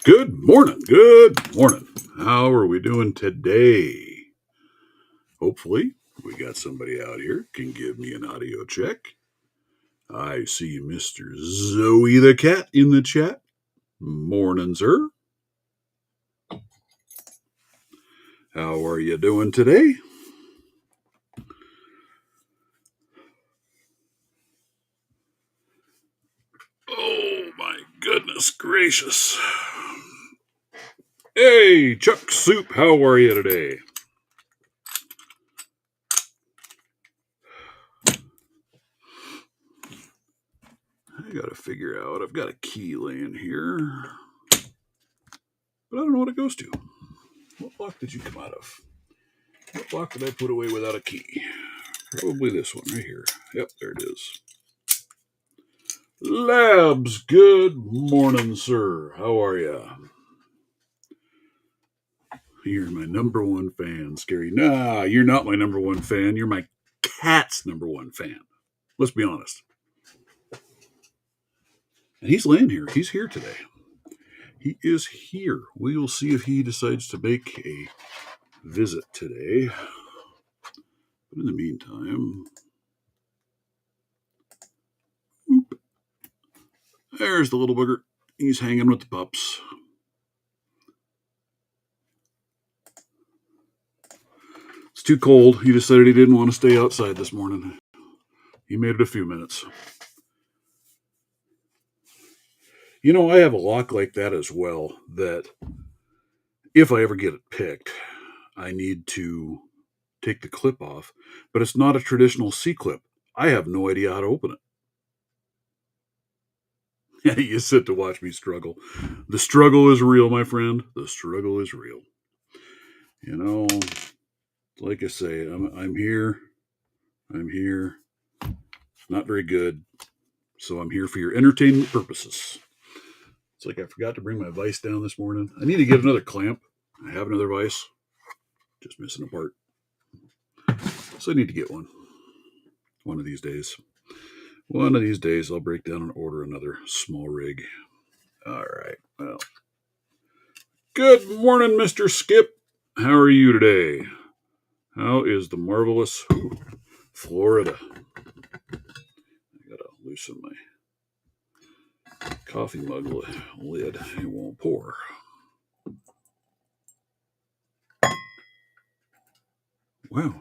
Good morning. Good morning. How are we doing today? Hopefully, we got somebody out here can give me an audio check. I see Mr. Zoe the cat in the chat. Morning, sir. How are you doing today? Oh my goodness gracious. Hey, Chuck Soup, how are you today? I gotta figure out, I've got a key laying here, but I don't know what it goes to. What block did you come out of? What block did I put away without a key? Probably this one right here. Yep, there it is. Labs, good morning, sir. How are ya? You're my number one fan, Scary. Nah, you're not my number one fan. You're my cat's number one fan. Let's be honest. And he's laying here. He's here today. He is here. We will see if he decides to make a visit today. But in the meantime, whoop, there's the little booger. He's hanging with the pups. It's too cold. He decided he didn't want to stay outside this morning. He made it a few minutes. You know, I have a lock like that as well, that if I ever get it picked, I need to take the clip off, but it's not a traditional C-clip. I have no idea how to open it. You sit to watch me struggle. The struggle is real, my friend. The struggle is real. You know, like I say, I'm here. I'm here. Not very good. So I'm here for your entertainment purposes. It's like I forgot to bring my vise down this morning. I need to get another clamp. I have another vise. Just missing a part. So I need to get one. One of these days. One of these days I'll break down and order another small rig. All right. Well. Good morning, Mr. Skip. How are you today? How is the marvelous Florida? I gotta loosen my coffee mug lid. It won't pour. Wow.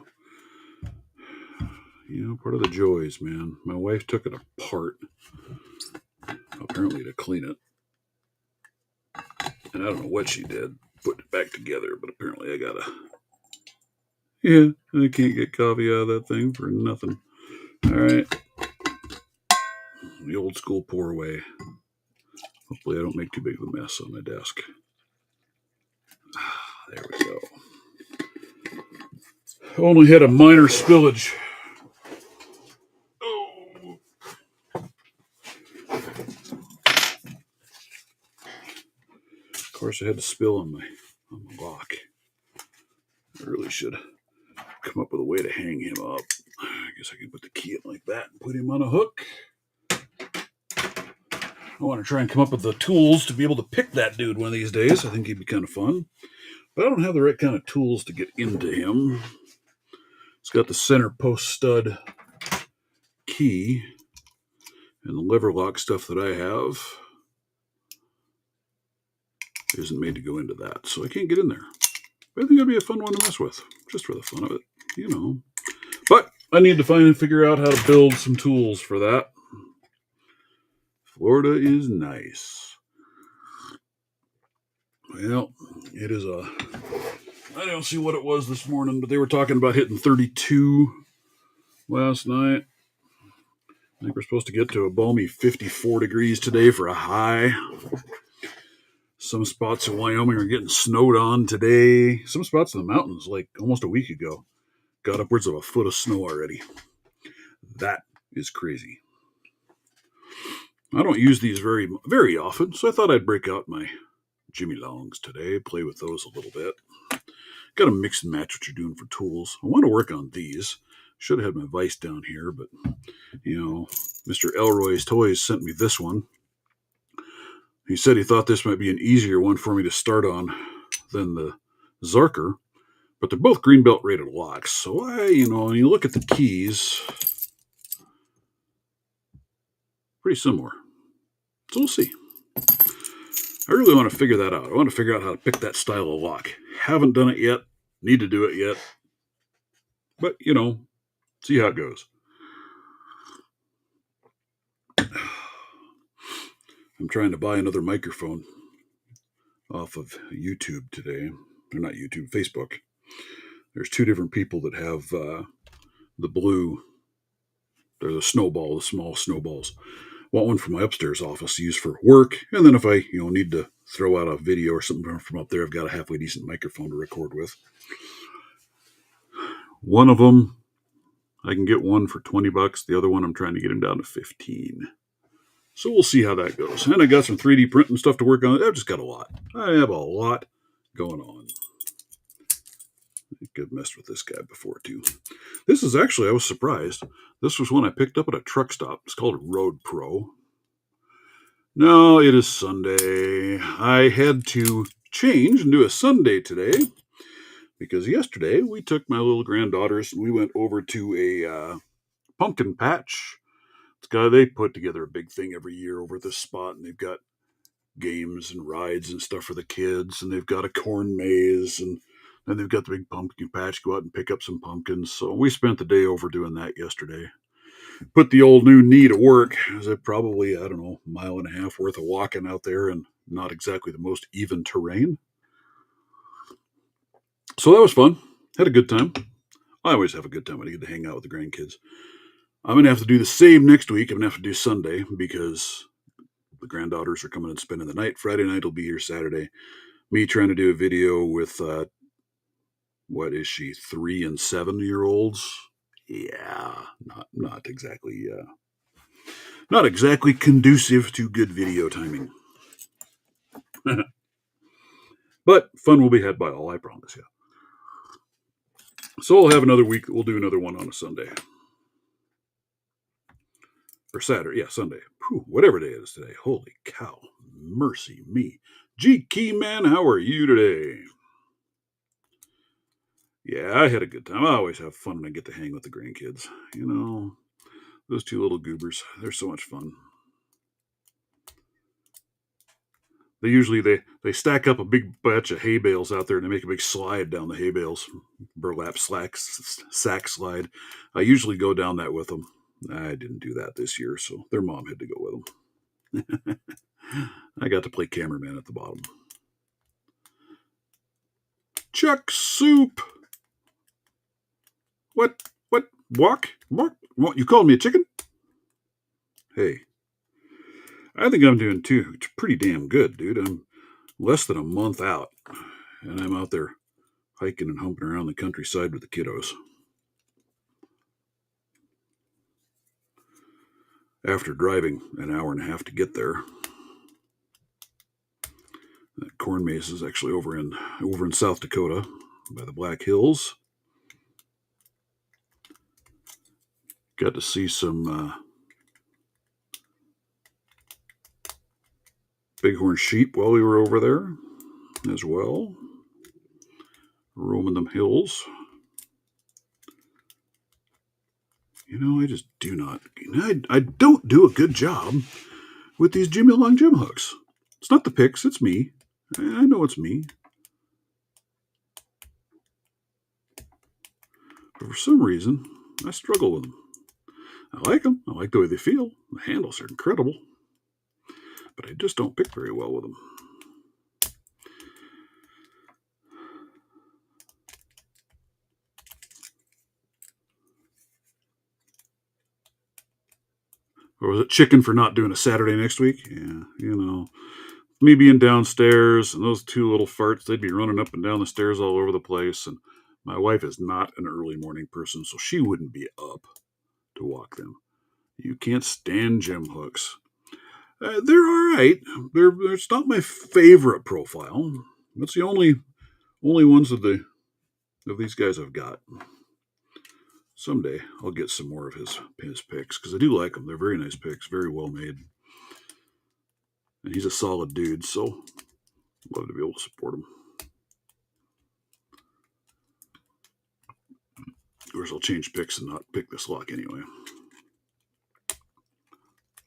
You know, part of the joys, man. My wife took it apart, apparently to clean it. And I don't know what she did, put it back together, but apparently I gotta. Yeah, I can't get coffee out of that thing for nothing. All right. The old school pour away. Hopefully I don't make too big of a mess on my desk. There we go. Only had a minor spillage. Oh. Of course, I had to spill on my lock. I really should come up with a way to hang him up. I guess I can put the key in like that and put him on a hook. I want to try and come up with the tools to be able to pick that dude one of these days. I think he'd be kind of fun. But I don't have the right kind of tools to get into him. It's got the center post stud key and the lever lock stuff that I have isn't made to go into that. So I can't get in there. But I think it'd be a fun one to mess with, just for the fun of it, you know. But I need to find and figure out how to build some tools for that. Florida is nice. Well, it is I don't see what it was this morning, but they were talking about hitting 32 last night. I think we're supposed to get to a balmy 54 degrees today for a high. Some spots in Wyoming are getting snowed on today. Some spots in the mountains, like almost a week ago, got upwards of a foot of snow already. That is crazy. I don't use these very, very often, so I thought I'd break out my Jimmy Longs today, play with those a little bit. Got to mix and match what you're doing for tools. I want to work on these. Should have had my vise down here, but, you know, Mr. Elroy's Toys sent me this one. He said he thought this might be an easier one for me to start on than the Zarker, but they're both Greenbelt rated locks. So when you look at the keys, pretty similar. So we'll see. I really want to figure that out. I want to figure out how to pick that style of lock. Haven't done it yet. Need to do it yet. But, see how it goes. I'm trying to buy another microphone off of YouTube today. Or not YouTube, Facebook. There's two different people that have the blue. They're the snowball, the small snowballs. Want one for my upstairs office to use for work. And then if I, need to throw out a video or something from up there, I've got a halfway decent microphone to record with. One of them, I can get one for $20. The other one, I'm trying to get him down to $15. So we'll see how that goes. And I got some 3D printing stuff to work on. I've just got a lot. I have a lot going on. I could have messed with this guy before, too. This is actually, I was surprised. This was one I picked up at a truck stop. It's called a Road Pro. No, it is Sunday. I had to change and do a Sunday today because yesterday we took my little granddaughters and we went over to a pumpkin patch. They put together a big thing every year over at this spot, and they've got games and rides and stuff for the kids, and they've got a corn maze, and then they've got the big pumpkin patch. Go out and pick up some pumpkins. So we spent the day over doing that yesterday. Put the old new knee to work. It was probably, a mile and a half worth of walking out there, and not exactly the most even terrain. So that was fun. Had a good time. I always have a good time when I get to hang out with the grandkids. I'm going to have to do the same next week. I'm going to have to do Sunday because the granddaughters are coming and spending the night. Friday night will be here Saturday. Me trying to do a video with, what is she, 3 and 7-year-olds? Yeah, not exactly, not exactly conducive to good video timing. But fun will be had by all, I promise you. So we'll have another week. We'll do another one on a Sunday. Or Saturday. Yeah, Sunday. Whew, whatever day it is today. Holy cow. Mercy me. G Key Man, how are you today? Yeah, I had a good time. I always have fun when I get to hang with the grandkids. Those two little goobers. They're so much fun. They usually they stack up a big batch of hay bales out there and they make a big slide down the hay bales, burlap sack slide. I usually go down that with them. I didn't do that this year, so their mom had to go with them. I got to play cameraman at the bottom. Chuck Soup. What? Walk? What? You called me a chicken? Hey, I think I'm doing pretty damn good, dude. I'm less than a month out, and I'm out there hiking and humping around the countryside with the kiddos. After driving an hour and a half to get there, that corn maze is actually over in South Dakota by the Black Hills. Got to see some bighorn sheep while we were over there as well, roaming them hills. I just do not. I don't do a good job with these Jimmy Long Jim hooks. It's not the picks, it's me. I know it's me. But for some reason, I struggle with them. I like them. I like the way they feel. The handles are incredible. But I just don't pick very well with them. Or was it chicken for not doing a Saturday next week? Yeah, me being downstairs and those two little farts, they'd be running up and down the stairs all over the place. And my wife is not an early morning person, so she wouldn't be up to walk them. You can't stand gym hooks. They're all right. It's not my favorite profile. That's the only ones of these guys I've got. Someday I'll get some more of his picks because I do like them. They're very nice picks, very well made. And he's a solid dude, so love to be able to support him. Of course, I'll change picks and not pick this lock anyway.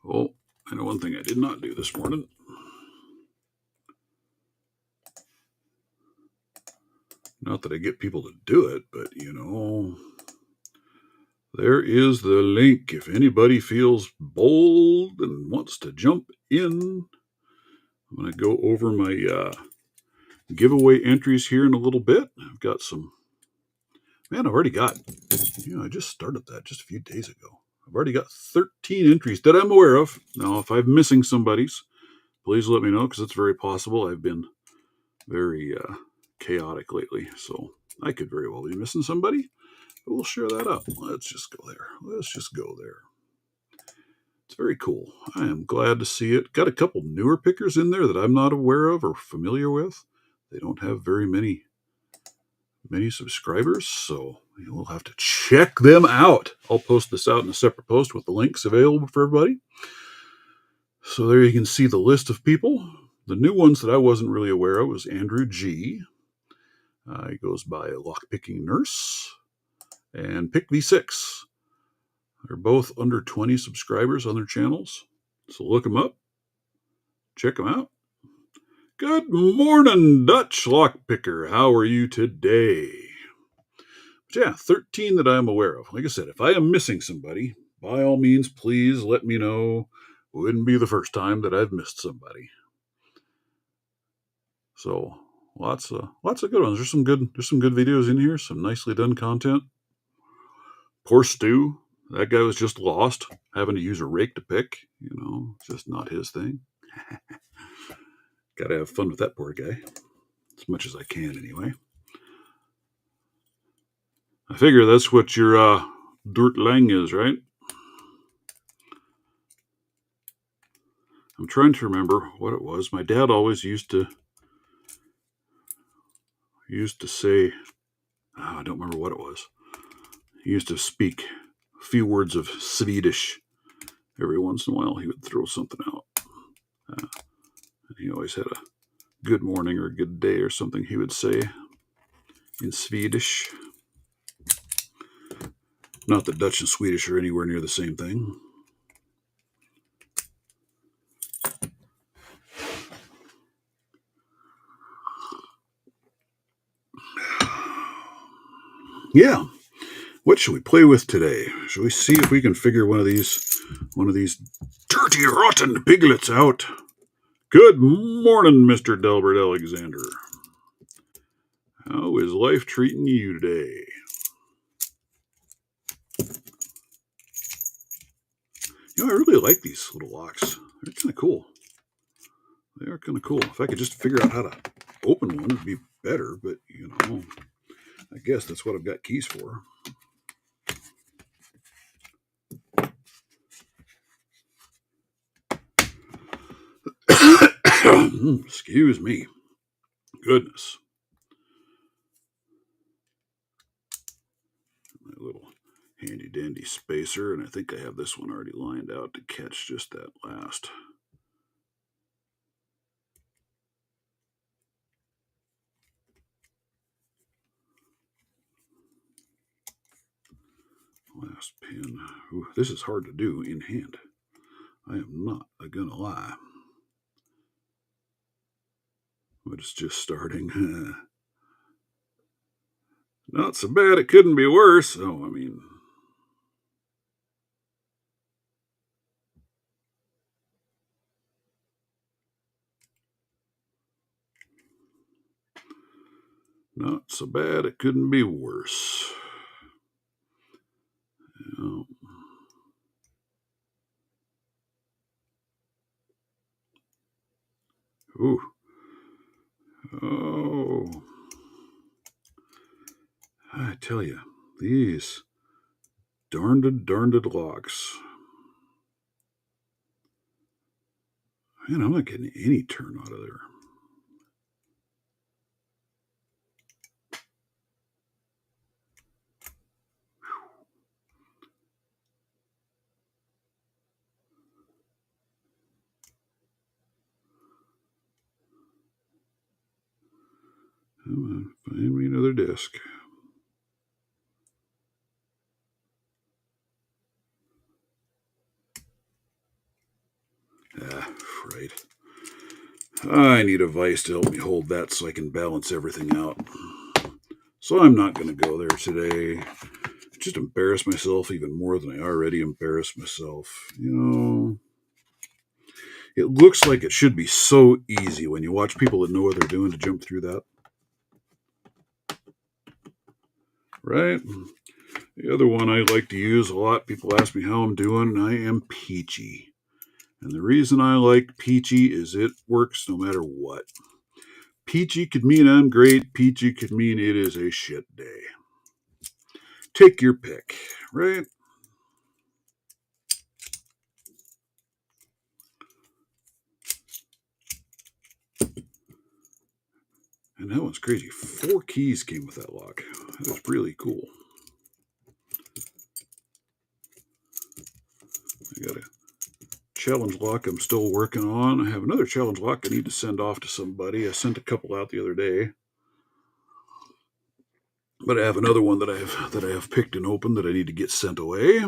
Oh, I know one thing I did not do this morning. Not that I get people to do it, but there is the link. If anybody feels bold and wants to jump in, I'm going to go over my giveaway entries here in a little bit. I've got some. Man, I've already got. I just started that just a few days ago. I've already got 13 entries that I'm aware of. Now, if I'm missing somebody's, please let me know, because it's very possible. I've been very chaotic lately, so I could very well be missing somebody. But we'll share that up. Let's just go there. Let's just go there. It's very cool. I am glad to see it. Got a couple newer pickers in there that I'm not aware of or familiar with. They don't have very many subscribers, so you'll have to check them out. I'll post this out in a separate post with the links available for everybody. So there you can see the list of people. The new ones that I wasn't really aware of was Andrew G. He goes by Lockpicking Nurse and Pick V6. They're both under 20 subscribers on their channels. So look them up. Check them out. Good morning, Dutch Lockpicker. How are you today? But yeah, 13 that I'm aware of. Like I said, if I am missing somebody, by all means, please let me know. Wouldn't be the first time that I've missed somebody. So lots of good ones. There's some good videos in here. Some nicely done content. Poor Stu. That guy was just lost, having to use a rake to pick. Just not his thing. Got to have fun with that poor guy, as much as I can anyway. I figure that's what your Dirt Lang is, right? I'm trying to remember what it was. My dad always used to say, I don't remember what it was. He used to speak a few words of Swedish. Every once in a while, he would throw something out. He always had a good morning or good day or something he would say in Swedish. Not that Dutch and Swedish are anywhere near the same thing. Yeah. What should we play with today? Shall we see if we can figure one of these dirty, rotten piglets out? Good morning, Mr. Delbert Alexander. How is life treating you today? I really like these little locks. They're kind of cool. They are kind of cool. If I could just figure out how to open one, it'd be better. But, I guess that's what I've got keys for. Excuse me. Goodness. My little handy dandy spacer, and I think I have this one already lined out to catch just that last pin. Ooh, this is hard to do in hand. I am not gonna lie. But it's just starting. Not so bad. It couldn't be worse. Oh, I mean, not so bad. It couldn't be worse. Ooh. Oh. I tell you, these darned locks. Man, I'm not getting any turn out of there. Come on, find me another disc. Ah, right. I need a vise to help me hold that so I can balance everything out. So I'm not going to go there today. Just embarrass myself even more than I already embarrassed myself. You know, it looks like it should be so easy when you watch people that know what they're doing to jump through that. Right? The other one I like to use a lot, people ask me how I'm doing, and I am peachy. And the reason I like peachy is it works no matter what. Peachy could mean I'm great. Peachy could mean it is a shit day. Take your pick, right? And that one's crazy. 4 keys came with that lock. That was really cool. I got a challenge lock I'm still working on. I have another challenge lock I need to send off to somebody. I sent a couple out the other day. But I have another one that I have picked and opened that I need to get sent away.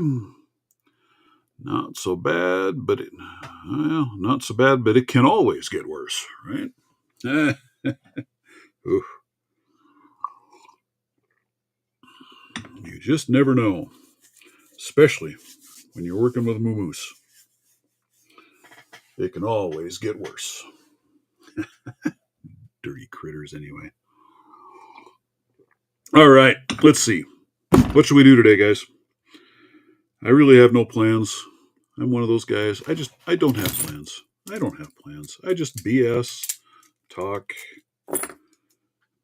Not so bad, but not so bad, but it can always get worse, right? You just never know, especially when you're working with moo-moose. It can always get worse. Dirty critters, anyway. All right, let's see. What should we do today, guys? I really have no plans. I'm one of those guys. I don't have plans. I don't have plans. I just BS, talk,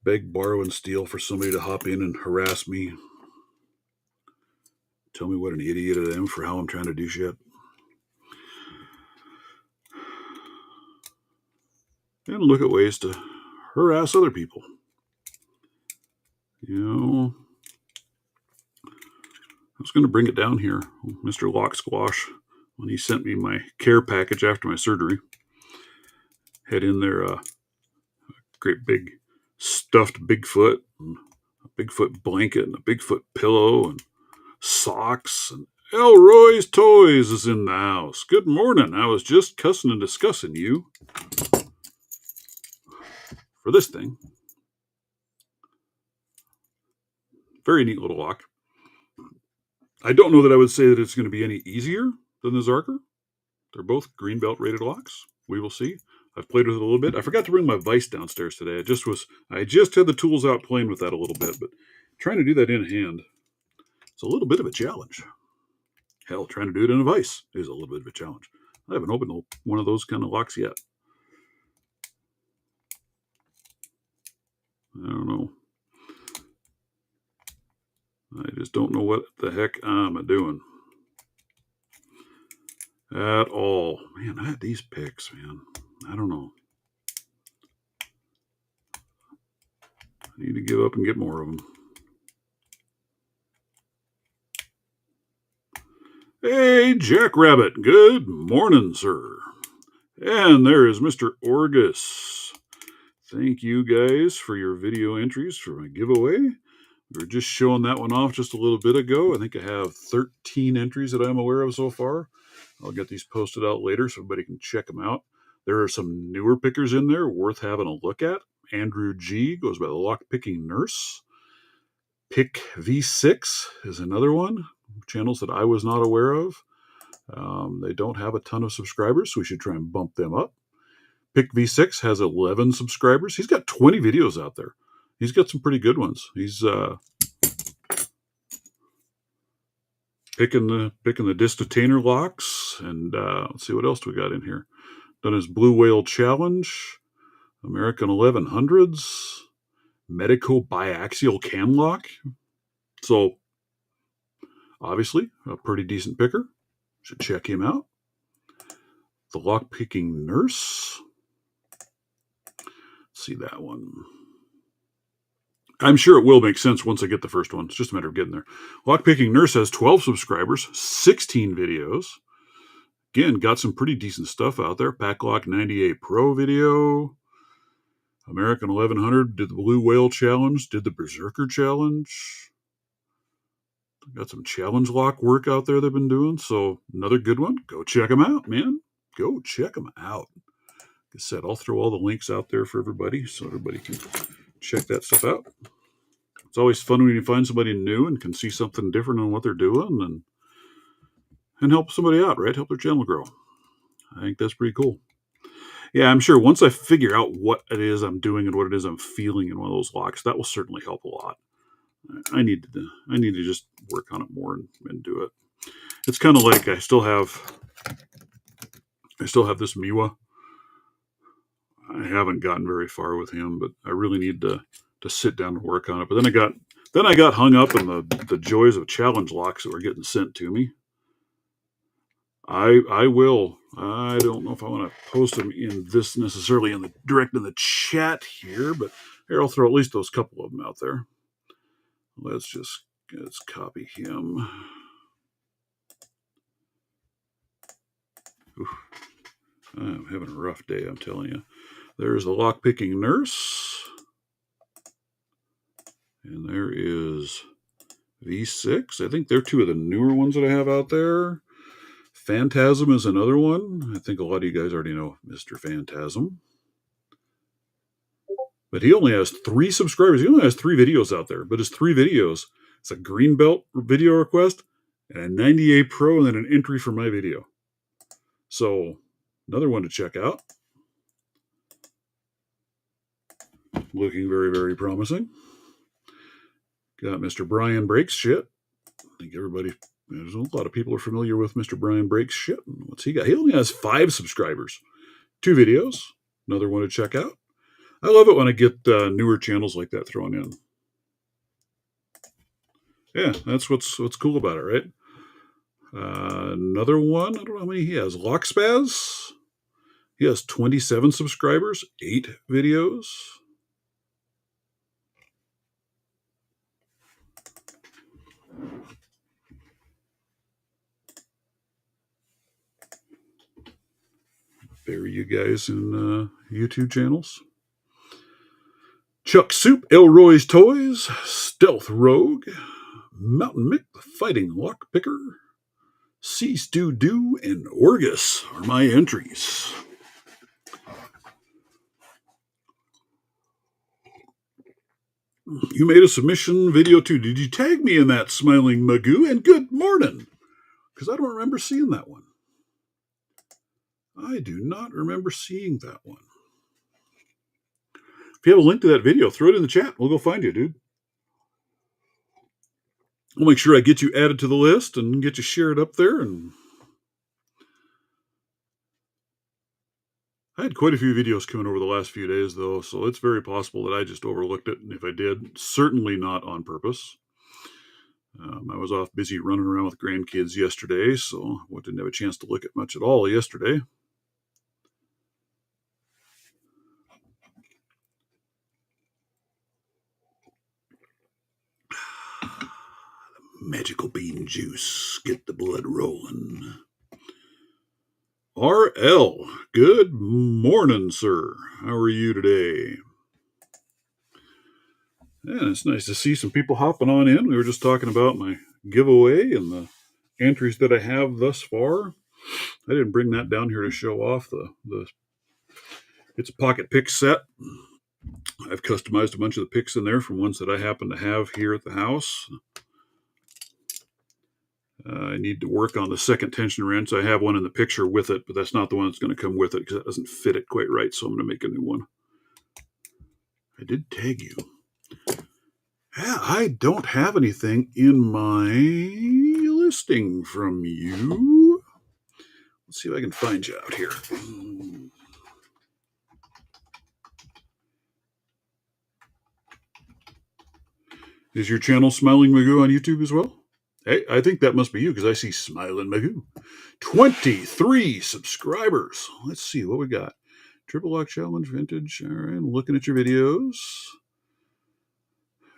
beg, borrow, and steal for somebody to hop in and harass me. Tell me what an idiot I am for how I'm trying to do shit. And look at ways to harass other people. You know, I was going to bring it down here. Mr. Lock Squash, when he sent me my care package after my surgery, had in there a great big stuffed Bigfoot, and a Bigfoot blanket, and a Bigfoot pillow, and socks, and Elroy's Toys is in the house. Good morning. I was just cussing and discussing you for this thing. Very neat little lock. I don't know that I would say that it's going to be any easier than the Zarker. They're both Greenbelt rated locks. We will see. I've played with it a little bit. I forgot to bring my vise downstairs today. I just had the tools out playing with that a little bit, but trying to do that in hand, it's a little bit of a challenge. Hell, trying to do it in a vise is a little bit of a challenge. I haven't opened one of those kind of locks yet. I don't know. I just don't know what the heck I'm doing. At all. Man, I had these picks, man. I don't know. I need to give up and get more of them. Hey, Jackrabbit. Good morning, sir. And there is Mr. Orgus. Thank you guys for your video entries for my giveaway. We were just showing that one off just a little bit ago. I think I have 13 entries that I'm aware of so far. I'll get these posted out later so everybody can check them out. There are some newer pickers in there worth having a look at. Andrew G goes by the Lock Picking Nurse. Pick V6 is another one. Channels that I was not aware of. They don't have a ton of subscribers, so we should try and bump them up. Pick V6 has 11 subscribers. He's got 20 videos out there. He's got some pretty good ones. He's picking the Distatainer locks, and let's see what else we got in here. Done his Blue Whale Challenge, American 1100s, Medico Biaxial Cam Lock. So obviously a pretty decent picker. Should check him out. The Lock Picking Nurse. Let's see that one. I'm sure it will make sense once I get the first one. It's just a matter of getting there. Lockpicking Nurse has 12 subscribers, 16 videos. Again, got some pretty decent stuff out there. Packlock 98 Pro video. American 1100 did the Blue Whale Challenge, did the Berserker Challenge. Got some challenge lock work out there they've been doing. So another good one. Go check them out, man. Go check them out. Like I said, I'll throw all the links out there for everybody so everybody can check that stuff out. It's always fun when you find somebody new and can see something different in what they're doing and help somebody out, right? Help their channel grow. I think that's pretty cool. Yeah, I'm sure once I figure out what it is I'm doing and what it is I'm feeling in one of those locks, that will certainly help a lot. I need to just work on it more and do it. It's kind of like I still have this Miwa. I haven't gotten very far with him, but I really need to sit down and work on it. But then I got hung up in the joys of challenge locks that were getting sent to me. I will. I don't know if I want to post them in this necessarily in the chat here, but here I'll throw at least those couple of them out there. Let's copy him. Oof. I'm having a rough day, I'm telling you. There's the lock-picking nurse. And there is V6. I think they're two of the newer ones that I have out there. Phantasm is another one. I think a lot of you guys already know Mr. Phantasm. But he only has 3 subscribers. He only has 3 videos out there. But his 3 videos, it's a green belt video request, and a 98 Pro, and then an entry for my video. So, another one to check out. Looking very, very promising. Got Mr. Brian Breaks Shit. I think there's a lot of people are familiar with Mr. Brian Breaks Shit. What's he got? He only has 5 subscribers. 2 videos. Another one to check out. I love it when I get newer channels like that thrown in. Yeah, that's what's cool about it, right? Another one, I don't know how many he has. Lockspaz. He has 27 subscribers, 8 videos. Bury you guys in YouTube channels. Chuck Soup, Elroy's Toys, Stealth Rogue, Mountain Mick, the Fighting Lockpicker, Sea Stew Doo, and Orgus are my entries. You made a submission video too. Did you tag me in that, Smiling Magoo? And good morning, because I don't remember seeing that one. I do not remember seeing that one. If you have a link to that video, throw it in the chat. We'll go find you, dude. We'll make sure I get you added to the list and get you shared up there. And I had quite a few videos coming over the last few days, though, so it's very possible that I just overlooked it. And if I did, certainly not on purpose. I was off busy running around with grandkids yesterday, so I didn't have a chance to look at much at all yesterday. Magical bean juice. Get the blood rolling. RL, good morning, sir. How are you today? Yeah, it's nice to see some people hopping on in. We were just talking about my giveaway and the entries that I have thus far. I didn't bring that down here to show off it's a pocket pick set. I've customized a bunch of the picks in there from ones that I happen to have here at the house. I need to work on the second tension wrench. I have one in the picture with it, but that's not the one that's going to come with it because it doesn't fit it quite right, so I'm going to make a new one. I did tag you. Yeah, I don't have anything in my listing from you. Let's see if I can find you out here. Is your channel Smiling Magoo on YouTube as well? Hey, I think that must be you because I see Smiling Magoo. 23 subscribers. Let's see what we got. Triple Lock Challenge, Vintage. All right, I'm looking at your videos.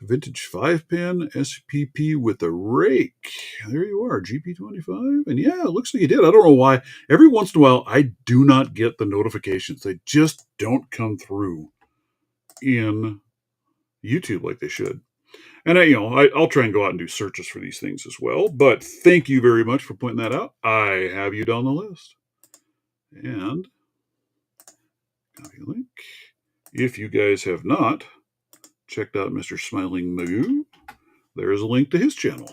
Vintage 5-pin SPP with a rake. There you are, GP25. And yeah, it looks like you did. I don't know why. Every once in a while, I do not get the notifications. They just don't come through in YouTube like they should. And I'll try and go out and do searches for these things as well. But thank you very much for pointing that out. I have you down the list. And copy link. If you guys have not checked out Mr. Smiling Moo, there's a link to his channel.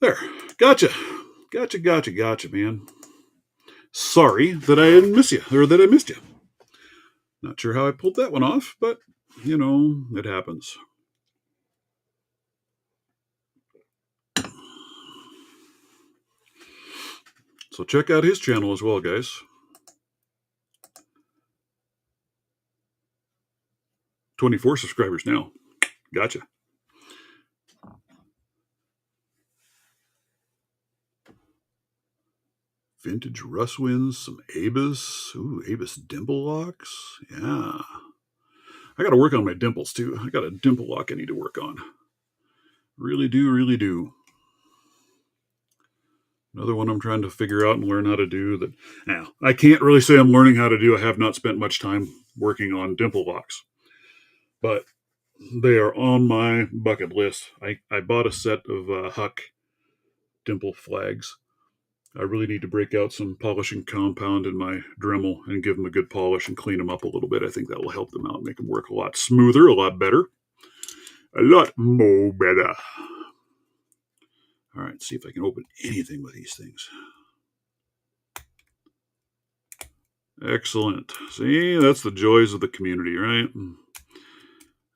There. Gotcha, man. Sorry that I didn't miss you, or that I missed you. Not sure how I pulled that one off, but, it happens. So check out his channel as well, guys. 24 subscribers now. Gotcha. Vintage Russwins, some Abus. Ooh, Abus dimple locks. Yeah. I got to work on my dimples, too. I got a dimple lock I need to work on. Really do. Another one I'm trying to figure out and learn how to do. Now, I can't really say I'm learning how to do. I have not spent much time working on dimple locks. But they are on my bucket list. I bought a set of Huck dimple flags. I really need to break out some polishing compound in my Dremel and give them a good polish and clean them up a little bit. I think that will help them out, make them work a lot smoother, a lot better. A lot more better. All right, see if I can open anything with these things. Excellent. See, that's the joys of the community, right?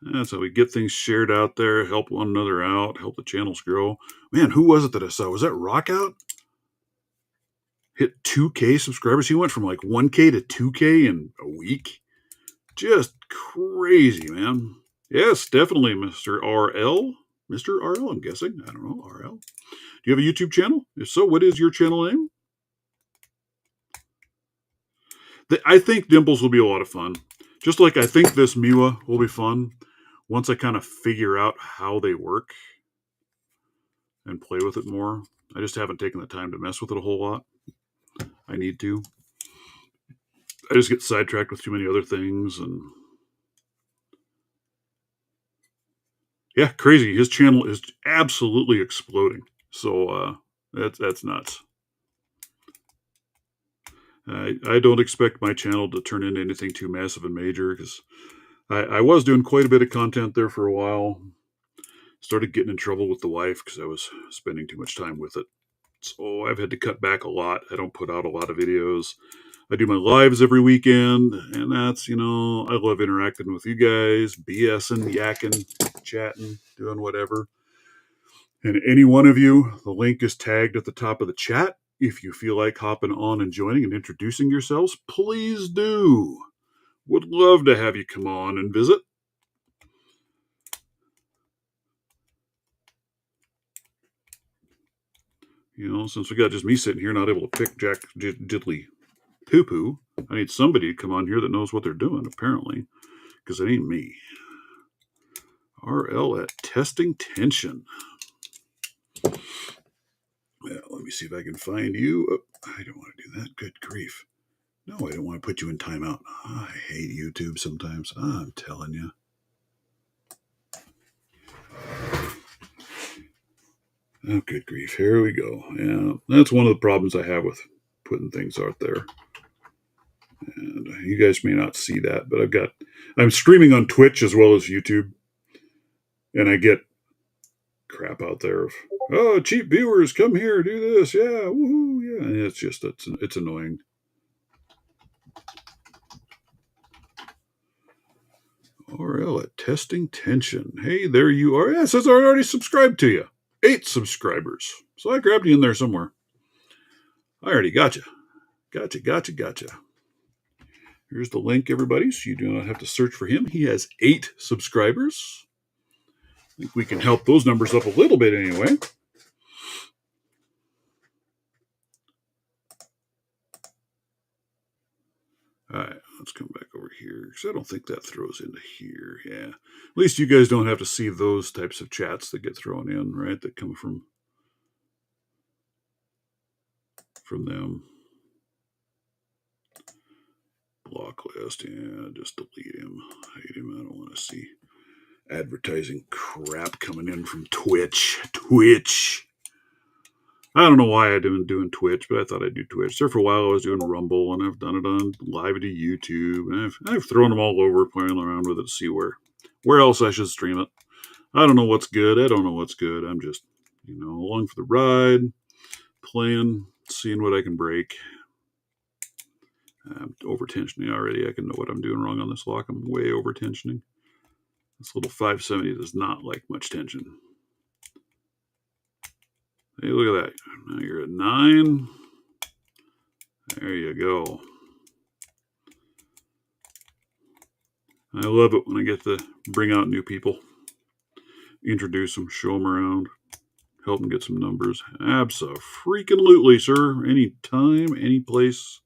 That's how we get things shared out there, help one another out, help the channels grow. Man, who was it that I saw? Was that Rockout? Hit 2K subscribers. He went from like 1K to 2K in a week. Just crazy, man. Yes, definitely, Mr. RL. Mr. RL, I'm guessing. I don't know, RL. Do you have a YouTube channel? If so, what is your channel name? I think dimples will be a lot of fun. Just like I think this Miwa will be fun once I kind of figure out how they work and play with it more. I just haven't taken the time to mess with it a whole lot. I need to. I just get sidetracked with too many other things. And yeah, crazy. His channel is absolutely exploding. So that's nuts. I don't expect my channel to turn into anything too massive and major because I was doing quite a bit of content there for a while. Started getting in trouble with the wife because I was spending too much time with it. So I've had to cut back a lot. I don't put out a lot of videos. I do my lives every weekend, and that's, I love interacting with you guys, BSing, yakking, chatting, doing whatever. And any one of you, the link is tagged at the top of the chat. If you feel like hopping on and joining and introducing yourselves, please do. Would love to have you come on and visit. Since we got just me sitting here, not able to pick Jack Diddley Poo-Poo, I need somebody to come on here that knows what they're doing, apparently, because it ain't me. RL at Testing Tension. Well, let me see if I can find you. Oh, I don't want to do that. Good grief. No, I don't want to put you in timeout. I hate YouTube sometimes. I'm telling you. Oh, good grief. Here we go. Yeah, that's one of the problems I have with putting things out there. And you guys may not see that, but I'm streaming on Twitch as well as YouTube. And I get crap out there of, oh, cheap viewers, come here, do this. Yeah, woohoo, yeah. And it's annoying. RL at Testing Tension. Hey, there you are. Yeah, it says I already subscribed to you. 8 subscribers. So I grabbed you in there somewhere. I already got you. Gotcha. Here's the link, everybody, so you do not have to search for him. He has 8 subscribers. I think we can help those numbers up a little bit anyway. All right, let's come back over here because I don't think that throws into here. Yeah, at least you guys don't have to see those types of chats that get thrown in, right? That come from them. blacklist. Yeah, just delete him. Hate him. I don't want to see advertising crap coming in from Twitch. I don't know why I didn't do Twitch, but I thought I'd do Twitch. There for a while I was doing Rumble, and I've done it on live to YouTube, and I've thrown them all over, playing around with it to see where else I should stream it. I don't know what's good. I'm just, along for the ride, playing, seeing what I can break. I'm over tensioning already. I can know what I'm doing wrong on this lock. I'm way over tensioning. This little 570 does not like much tension. Hey, look at that. Now you're at 9. There you go. I love it when I get to bring out new people, introduce them, show them around, help them get some numbers. Abso-freaking-lutely, sir. Anytime, any place.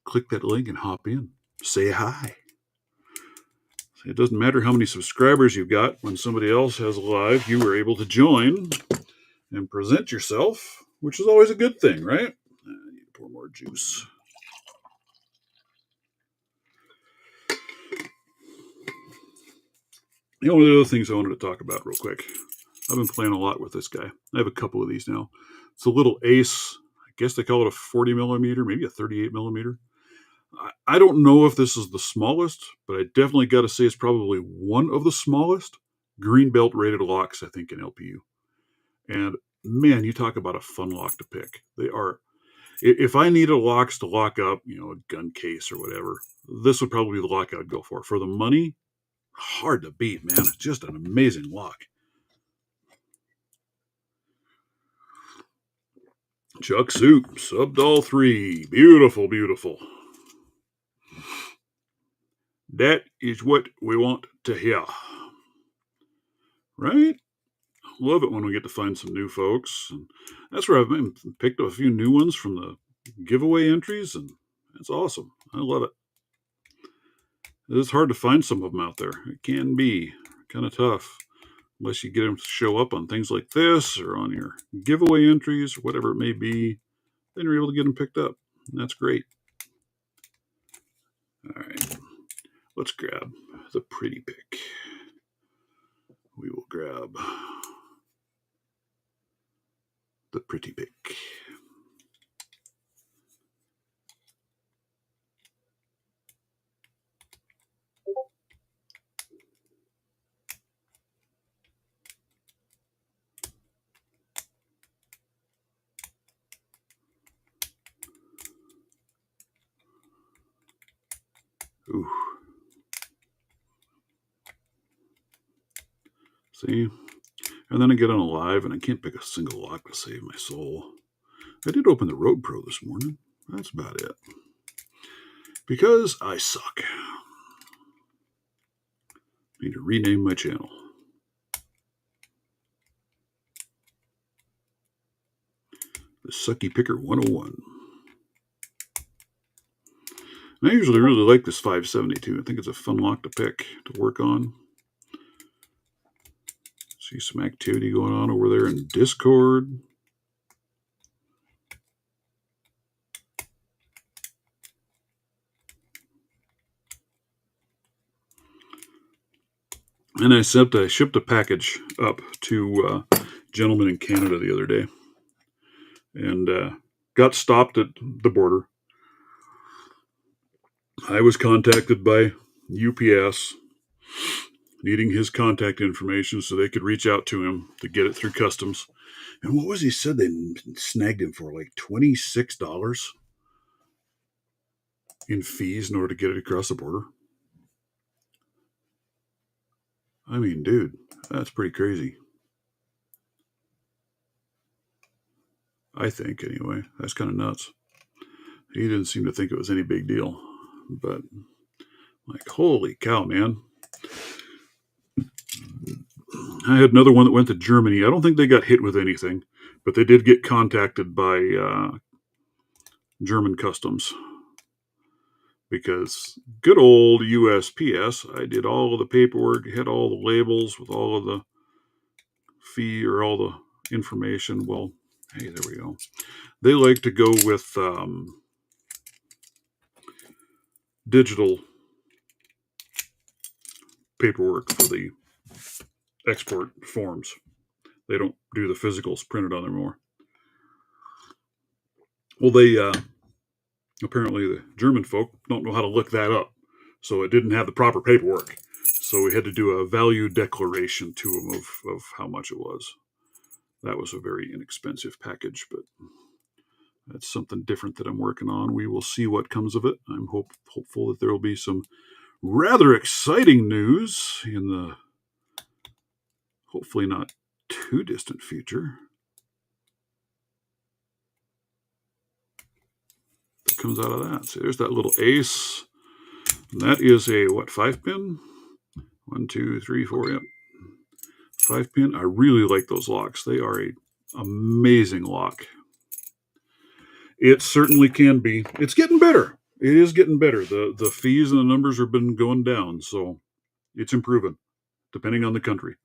Click that link and hop in. Say hi. It doesn't matter how many subscribers you've got. When somebody else has a live, you were able to join and present yourself, which is always a good thing, right? I need to pour more juice. One of the other things I wanted to talk about real quick. I've been playing a lot with this guy. I have a couple of these now. It's a little Ace. I guess they call it a 40 millimeter, maybe a 38 millimeter. I don't know if this is the smallest, but I definitely got to say it's probably one of the smallest greenbelt rated locks, I think, in LPU. And man, you talk about a fun lock to pick. They are. If I needed locks to lock up, a gun case or whatever, this would probably be the lock I'd go for. For the money, hard to beat, man. It's just an amazing lock. Chuck Soup, Subdoll 3. Beautiful, beautiful. That is what we want to hear. Right? Love it when we get to find some new folks. And that's where I've picked up a few new ones from the giveaway entries, and it's awesome. I love it. It is hard to find some of them out there. It can be kind of tough unless you get them to show up on things like this or on your giveaway entries or whatever it may be. Then you're able to get them picked up. And that's great. All right. Let's grab the pretty pick. We will grab the pretty pick. Ooh. See? And then I get on a live and I can't pick a single lock to save my soul. I did open the Road Pro this morning. That's about it. Because I suck. I need to rename my channel. The Sucky Picker 101. And I usually really like this 572. I think it's a fun lock to pick, to work on. See some activity going on over there in Discord. And I shipped a package up to a gentleman in Canada the other day. And got stopped at the border. I was contacted by UPS needing his contact information so they could reach out to him to get it through customs. And what was he said? They snagged him for like $26 in fees in order to get it across the border. I mean, dude, that's pretty crazy. I think, anyway. That's kind of nuts. He didn't seem to think it was any big deal. But, like, holy cow, man. I had another one that went to Germany. I don't think they got hit with anything, but they did get contacted by German customs. Because good old USPS, I did all of the paperwork, had all the labels with all of the fee or all the information. Well, hey, there we go. They like to go with digital paperwork for the export forms. They don't do the physicals printed on there anymore. Well, they apparently the German folk don't know how to look that up, so it didn't have the proper paperwork. So we had to do a value declaration to them of how much it was. That was a very inexpensive package, but that's something different that I'm working on. We will see what comes of it. I'm hopeful that there will be some rather exciting news in the hopefully not too distant future that comes out of that. So there's that little ace. And that is a, what, 5-pin? 1, 2, 3, 4, yep. 5-pin. I really like those locks. They are a amazing lock. It certainly can be. It's getting better. It is getting better. The fees and the numbers have been going down, so it's improving, depending on the country.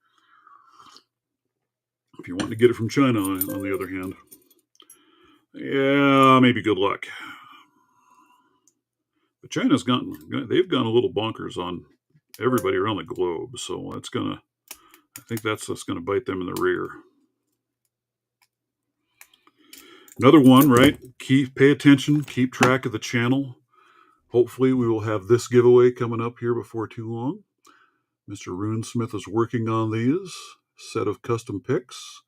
If you want to get it from China, on the other hand, yeah, maybe good luck. But they've gone a little bonkers on everybody around the globe, so I think that's gonna bite them in the rear. Another one, right? Pay attention, keep track of the channel. Hopefully, we will have this giveaway coming up here before too long. Mr. Runesmith is working on these set of custom picks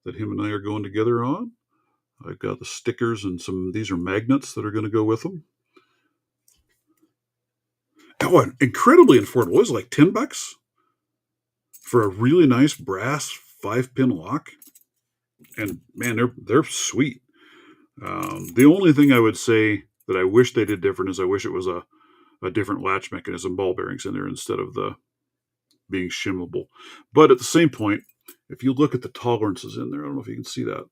that him and I are going together on. I've got the stickers and these are magnets that are going to go with them. Oh, and incredibly affordable. It's like $10 for a really nice brass 5-pin lock. And man, they're sweet. The only thing I would say that I wish they did different is I wish it was a different latch mechanism, ball bearings in there instead of the being shimmable. But at the same point, if you look at the tolerances in there, I don't know if you can see that.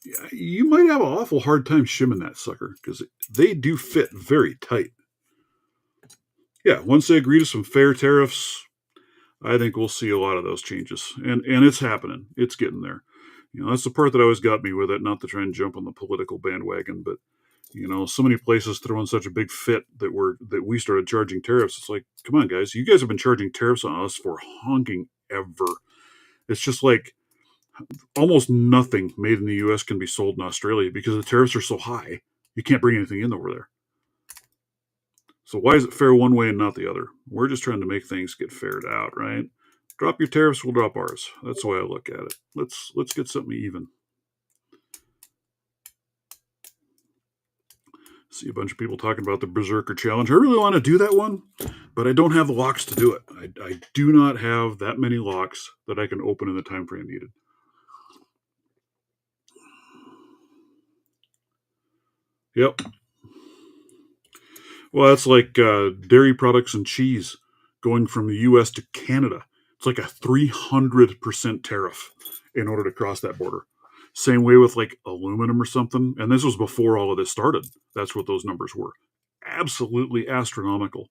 Yeah, you might have an awful hard time shimming that sucker because they do fit very tight. Yeah, once they agree to some fair tariffs, I think we'll see a lot of those changes. And it's happening. It's getting there. That's the part that always got me with it, not to try and jump on the political bandwagon, but so many places throw in such a big fit that we started charging tariffs. It's like, come on, guys, you guys have been charging tariffs on us for honking ever. It's just like almost nothing made in the U.S. can be sold in Australia because the tariffs are so high. You can't bring anything in over there. So why is it fair one way and not the other? We're just trying to make things get faired out, right? Drop your tariffs, we'll drop ours. That's the way I look at it. Let's get something even. See a bunch of people talking about the Berserker Challenge. I really want to do that one, but I don't have the locks to do it. I do not have that many locks that I can open in the time frame needed. Yep. Well, that's like dairy products and cheese going from the U.S. to Canada. It's like a 300% tariff in order to cross that border. Same way with like aluminum or something. And this was before all of this started. That's what those numbers were. Absolutely astronomical.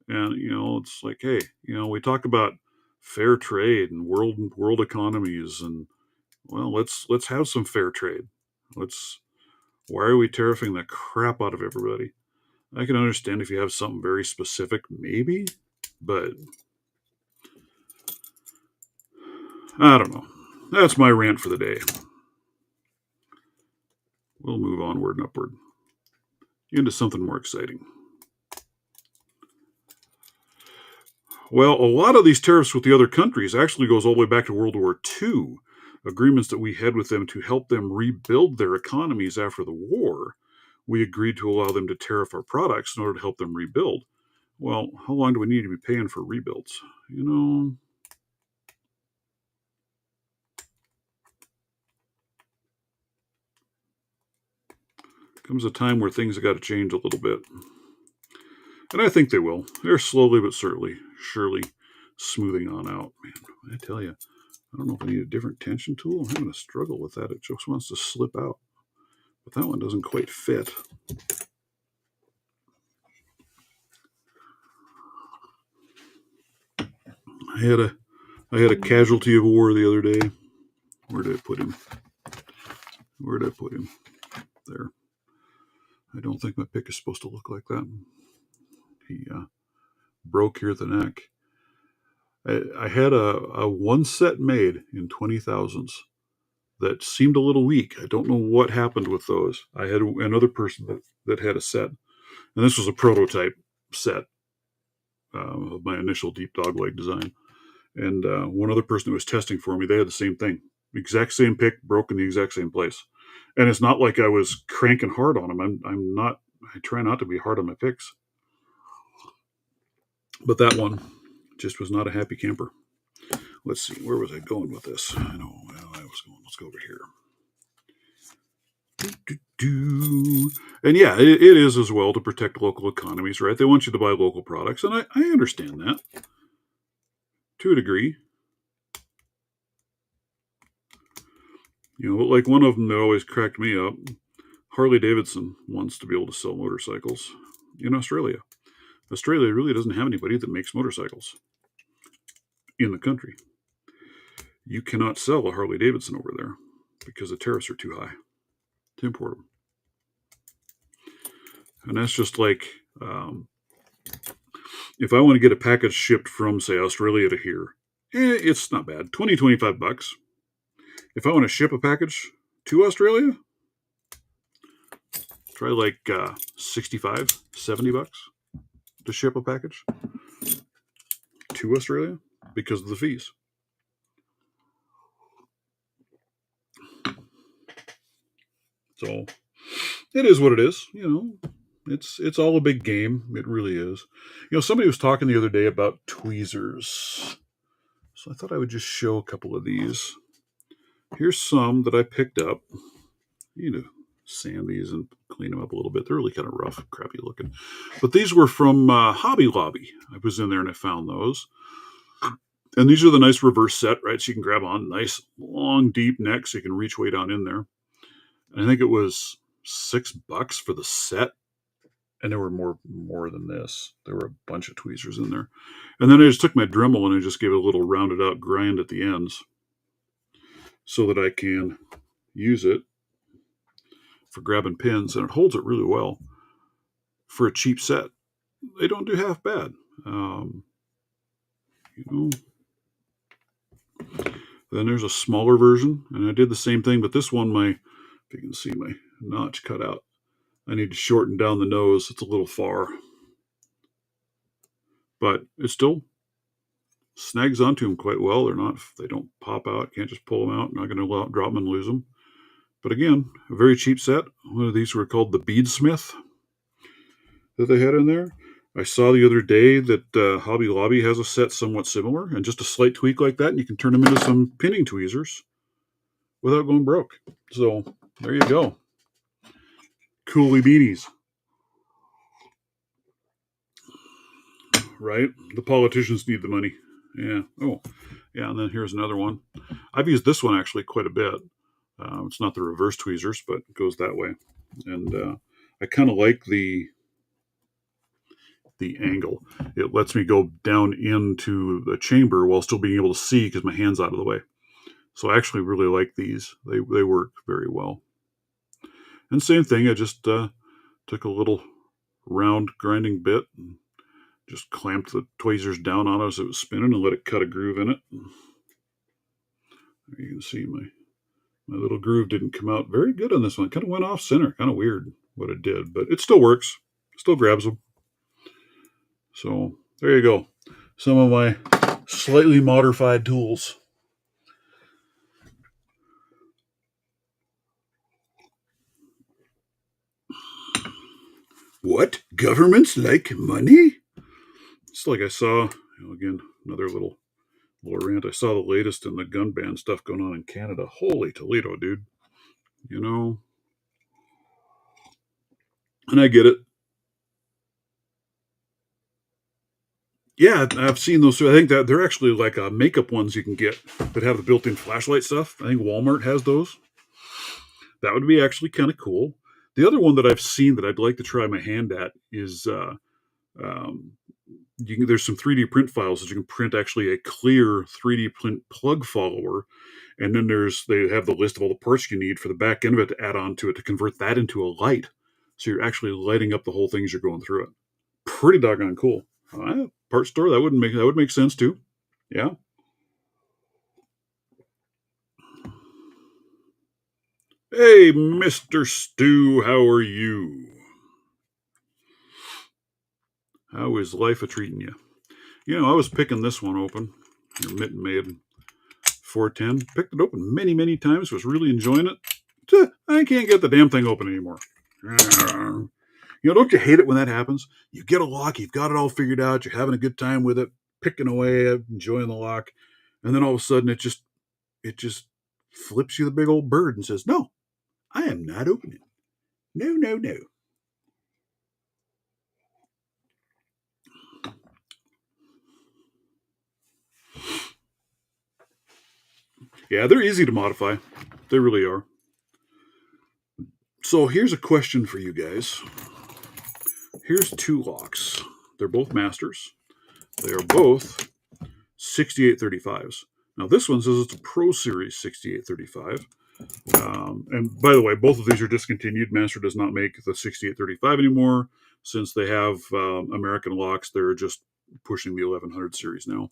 And, it's like, hey, we talk about fair trade and world economies. And, well, let's have some fair trade. Why are we tariffing the crap out of everybody? I can understand if you have something very specific, maybe, but I don't know. That's my rant for the day. We'll move onward and upward into something more exciting. Well, a lot of these tariffs with the other countries actually goes all the way back to World War II. Agreements that we had with them to help them rebuild their economies after the war. We agreed to allow them to tariff our products in order to help them rebuild. Well, how long do we need to be paying for rebuilds? Comes a time where things have got to change a little bit. And I think they will. They're slowly but surely smoothing on out. Man, I tell you, I don't know if I need a different tension tool. I'm having a struggle with that. It just wants to slip out. But that one doesn't quite fit. I had a casualty of war the other day. Where did I put him? There. I don't think my pick is supposed to look like that. He broke here at the neck. I had a one set made in 20,000s that seemed a little weak. I don't know what happened with those. I had another person that had a set, and this was a prototype set of my initial deep dog leg design. And one other person that was testing for me, they had the same thing. Exact same pick, broke in the exact same place. And it's not like I was cranking hard on them. I'm not. I try not to be hard on my picks. But that one just was not a happy camper. Let's see, where was I going with this? I know I was going. Let's go over here. And yeah, it is as well to protect local economies, right? They want you to buy local products, and I understand that to a degree. You know, like one of them that always cracked me up, Harley Davidson wants to be able to sell motorcycles in Australia. Australia really doesn't have anybody that makes motorcycles in the country. You cannot sell a Harley Davidson over there because the tariffs are too high to import them. And that's just like if I want to get a package shipped from, say, Australia to here, it's not bad. $20-25. If I want to ship a package to Australia, try like $65-70 to ship a package to Australia because of the fees. So it is what it is, you know. It's all a big game. It really is. You know, somebody was talking the other day about tweezers. So I thought I would just show a couple of these. Here's some that I picked up. You know, sand these and clean them up a little bit. They're really kind of rough, crappy looking. But these were from Hobby Lobby. I was in there and I found those. And these are the nice reverse set, right? So you can grab on nice, long, deep neck so you can reach way down in there. And I think it was $6 for the set. And there were more than this. There were a bunch of tweezers in there. And then I just took my Dremel and I just gave it a little rounded out grind at the ends so that I can use it for grabbing pins. And it holds it really well for a cheap set. They don't do half bad. You know. Then there's a smaller version. And I did the same thing. But this one, if you can see my notch cut out, I need to shorten down the nose. It's a little far. But it still snags onto them quite well. They don't pop out. Can't just pull them out. Not going to drop them and lose them. But again, a very cheap set. One of these were called the Beadsmith that they had in there. I saw the other day that Hobby Lobby has a set somewhat similar, and just a slight tweak like that, and you can turn them into some pinning tweezers without going broke. So there you go. Coolie beanies. Right? The politicians need the money. Yeah. Oh, yeah. And then here's another one. I've used this one actually quite a bit. It's not the reverse tweezers, but it goes that way. And I kind of like the angle. It lets me go down into the chamber while still being able to see because my hand's out of the way. So I actually really like these. They work very well. And same thing, I just took a little round grinding bit and just clamped the tweezers down on it as it was spinning and let it cut a groove in it. There you can see my little groove didn't come out very good on this one. It kind of went off center. Kind of weird what it did, but it still works. Still grabs them. So there you go. Some of my slightly modified tools. What? Governments like money? It's like I saw, again, another little rant. I saw the latest in the gun ban stuff going on in Canada. Holy Toledo, dude. You know? And I get it. Yeah, I've seen those. I think that they're actually like makeup ones you can get that have the built-in flashlight stuff. I think Walmart has those. That would be actually kind of cool. The other one that I've seen that I'd like to try my hand at is there's some 3D print files that you can print actually a clear 3D print plug follower, and then they have the list of all the parts you need for the back end of it to add on to it to convert that into a light. So you're actually lighting up the whole thing as you're going through it. Pretty doggone cool. Part store, that would make sense too. Yeah. Hey, Mr. Stu, how are you? How is life a treating you? You know, I was picking this one open. Your Mitten Made 410. Picked it open many, many times. Was really enjoying it. I can't get the damn thing open anymore. You know, don't you hate it when that happens? You get a lock, you've got it all figured out, you're having a good time with it, picking away, enjoying the lock, and then all of a sudden it just flips you the big old bird and says, "No, I am not opening. No, no, no." Yeah, they're easy to modify. They really are. So here's a question for you guys. Here's two locks. They're both masters. They are both 6835s. Now this one says it's a Pro Series 6835. And by the way, both of these are discontinued. Master does not make the 6835 anymore. Since they have American locks, they're just pushing the 1100 series now.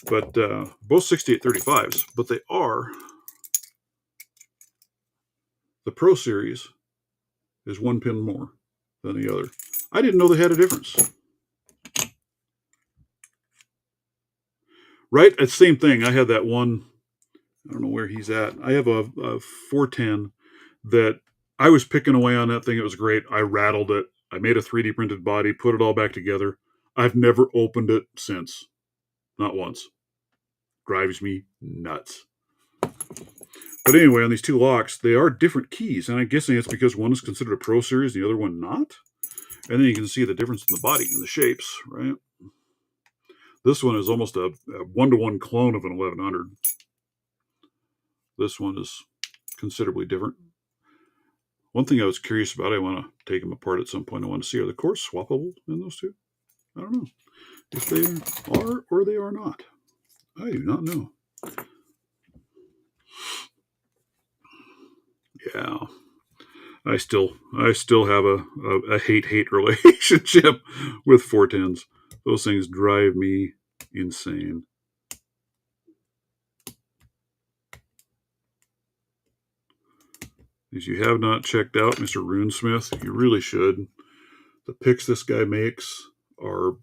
But both 6835s, but they are the Pro Series is one pin more than the other. I didn't know they had a difference. Right? It's the same thing. I had that one. I don't know where he's at. I have a 410 that I was picking away on that thing. It was great. I rattled it. I made a 3D printed body, put it all back together. I've never opened it since. Not once. Drives me nuts. But anyway, on these two locks, they are different keys. And I'm guessing it's because one is considered a Pro Series, the other one not. And then you can see the difference in the body and the shapes, right? This one is almost a one-to-one clone of an 1100. This one is considerably different. One thing I was curious about, I want to take them apart at some point. I want to see, are the cores swappable in those two? I don't know if they are or they are not. I do not know. Yeah, I still have a hate relationship with 410s. Those things drive me insane. If you have not checked out Mr. Runesmith, you really should. The picks this guy makes are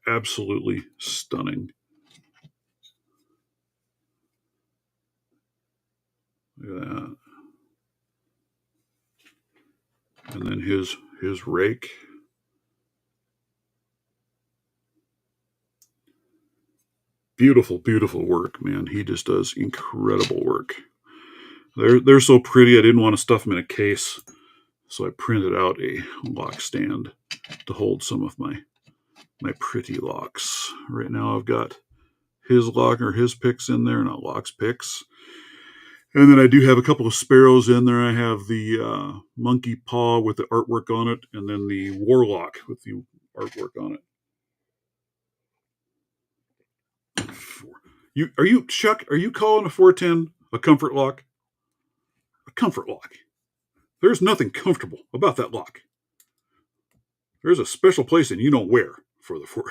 absolutely stunning. Look at that. And then his rake. Beautiful, beautiful work, man. He just does incredible work. They're so pretty. I didn't want to stuff them in a case, so I printed out a lock stand to hold some of my pretty locks. Right now I've got his lock or his picks in there, not locks, picks. And then I do have a couple of sparrows in there. I have the monkey paw with the artwork on it, and then the warlock with the artwork on it. Chuck? Are you calling a 410 a comfort lock? A comfort lock. There's nothing comfortable about that lock. There's a special place in you know where for the 4.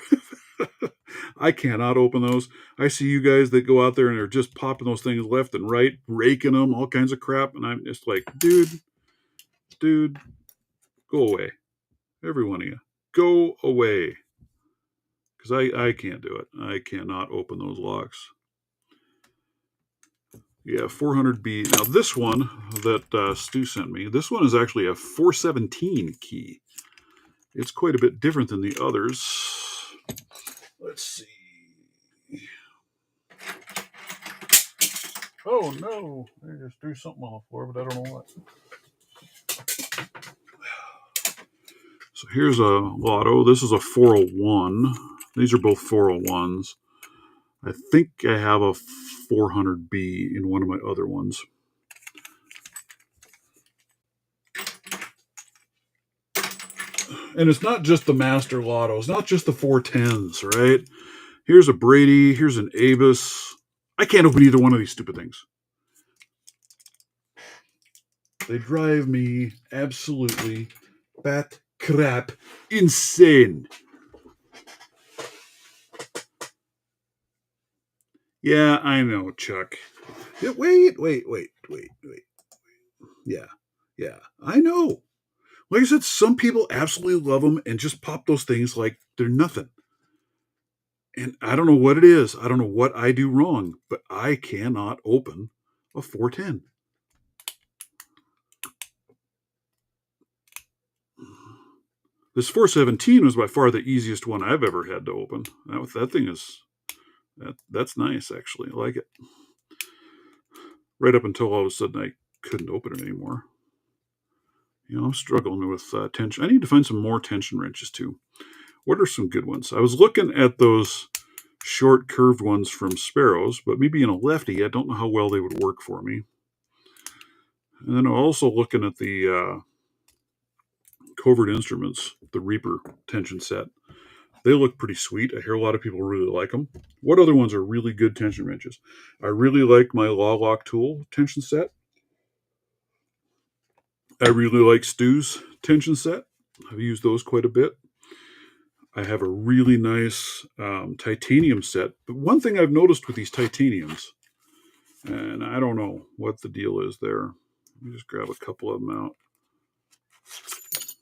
I cannot open those. I see you guys that go out there and are just popping those things left and right, raking them, all kinds of crap, and I'm just like, dude, go away. Every one of you, go away. Because I can't do it. I cannot open those locks. Yeah, 400B. Now this one that Stu sent me, this one is actually a 417 key. It's quite a bit different than the others. Let's see. Oh no! I just threw something on the floor, but I don't know what. So here's a Lotto. This is a 401. These are both 401s. I think I have a 400B in one of my other ones. And it's not just the Master Lotto. It's not just the 410s, right? Here's a Brady. Here's an Avis. I can't open either one of these stupid things. They drive me absolutely bat crap insane. Yeah, I know, Chuck. Yeah, wait. Yeah, I know. Like I said, some people absolutely love them and just pop those things like they're nothing. And I don't know what it is. I don't know what I do wrong, but I cannot open a 410. This 417 was by far the easiest one I've ever had to open. That thing is that's nice actually. I like it. Right up until all of a sudden I couldn't open it anymore. I'm struggling with tension. I need to find some more tension wrenches too. What are some good ones? I was looking at those short curved ones from Sparrows, but me being a lefty, I don't know how well they would work for me. And then I'm also looking at the Covert Instruments, the Reaper tension set. They look pretty sweet. I hear a lot of people really like them. What other ones are really good tension wrenches? I really like my Law Lock Tool tension set. I really like Stu's tension set. I've used those quite a bit. I have a really nice titanium set. But one thing I've noticed with these titaniums, and I don't know what the deal is there. Let me just grab a couple of them out.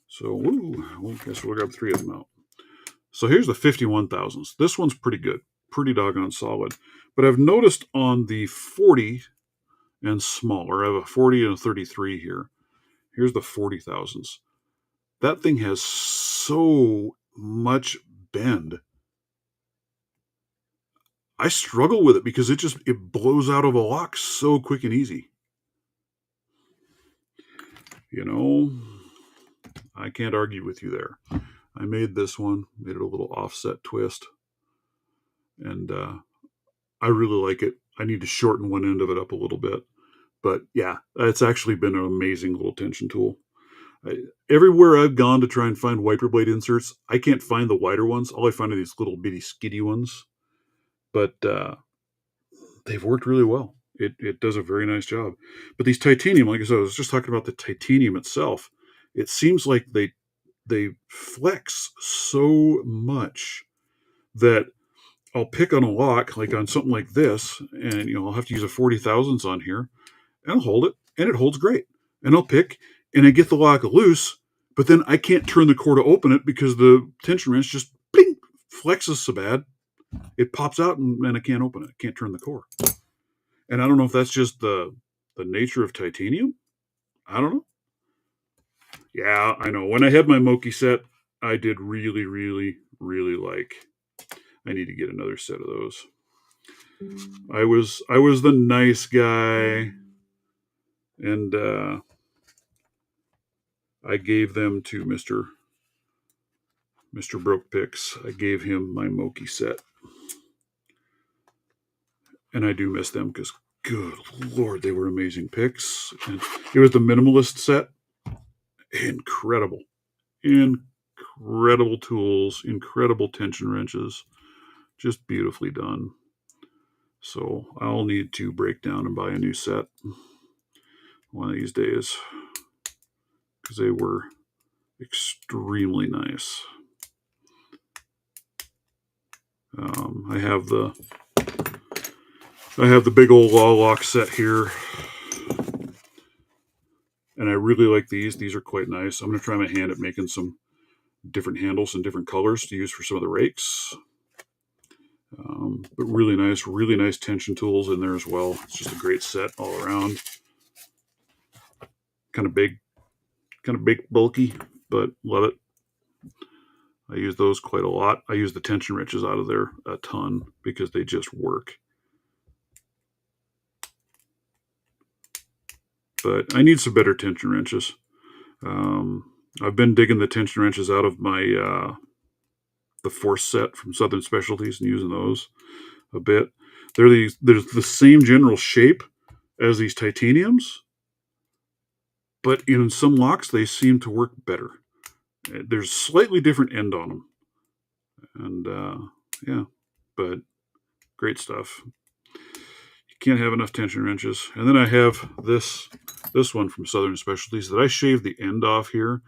So, I guess we'll grab 3 of them out. So here's the 51,000s. This one's pretty good, pretty doggone solid. But I've noticed on the 40 and smaller, I have a 40 and a 33 here. Here's the 40,000s. That thing has so much bend. I struggle with it because it blows out of a lock so quick and easy. I can't argue with you there. I made this one, made it a little offset twist, and I really like it. I need to shorten one end of it up a little bit. But yeah, it's actually been an amazing little tension tool. Everywhere I've gone to try and find wiper blade inserts, I can't find the wider ones. All I find are these little bitty skiddy ones. But they've worked really well. It does a very nice job. But these titanium, like I said, I was just talking about the titanium itself. It seems like they flex so much that I'll pick on a lock, like on something like this, and I'll have to use a 40,000s on here, and I'll hold it, and it holds great. And I'll pick, and I get the lock loose, but then I can't turn the core to open it because the tension wrench just bing, flexes so bad, it pops out, and I can't open it. I can't turn the core. And I don't know if that's just the nature of titanium. I don't know. Yeah, I know. When I had my Moki set, I did really, really, really like. I need to get another set of those. I was the nice guy, and I gave them to Mr. Broke Picks. I gave him my Moki set, and I do miss them because, good Lord, they were amazing picks. And it was the minimalist set. Incredible tools, incredible tension wrenches, just beautifully done. So I'll need to break down and buy a new set one of these days because they were extremely nice. I have the big old Law Lock set here, and I really like these. These are quite nice. I'm going to try my hand at making some different handles and different colors to use for some of the rakes. But really nice tension tools in there as well. It's just a great set all around. Kind of big, bulky, but love it. I use those quite a lot. I use the tension wrenches out of there a ton because they just work. But I need some better tension wrenches. I've been digging the tension wrenches out of my the Force set from Southern Specialties and using those a bit. They're the same general shape as these titaniums, but in some locks they seem to work better. There's slightly different end on them, and yeah, but great stuff. You can't have enough tension wrenches. And then I have this this one from Southern Specialties that I shaved the end off here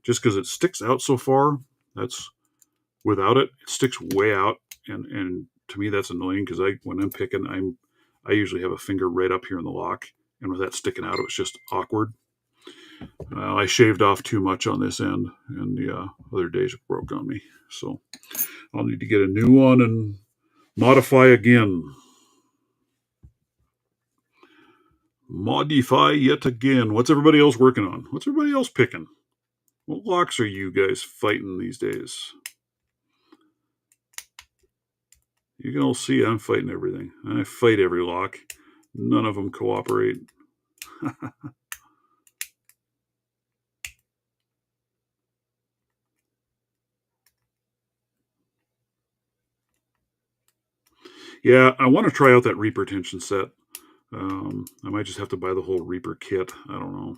just because it sticks out so far. That's without it sticks way out, and to me that's annoying because when I'm picking, I usually have a finger right up here in the lock, and with that sticking out, it was just awkward. I shaved off too much on this end, and the other days it broke on me. So I'll need to get a new one and modify again. Modify yet again. What's everybody else working on? What's everybody else picking? What locks are you guys fighting these days? You can all see I'm fighting everything. I fight every lock. None of them cooperate. Yeah, I want to try out that Reaper tension set. I might just have to buy the whole Reaper kit. I don't know.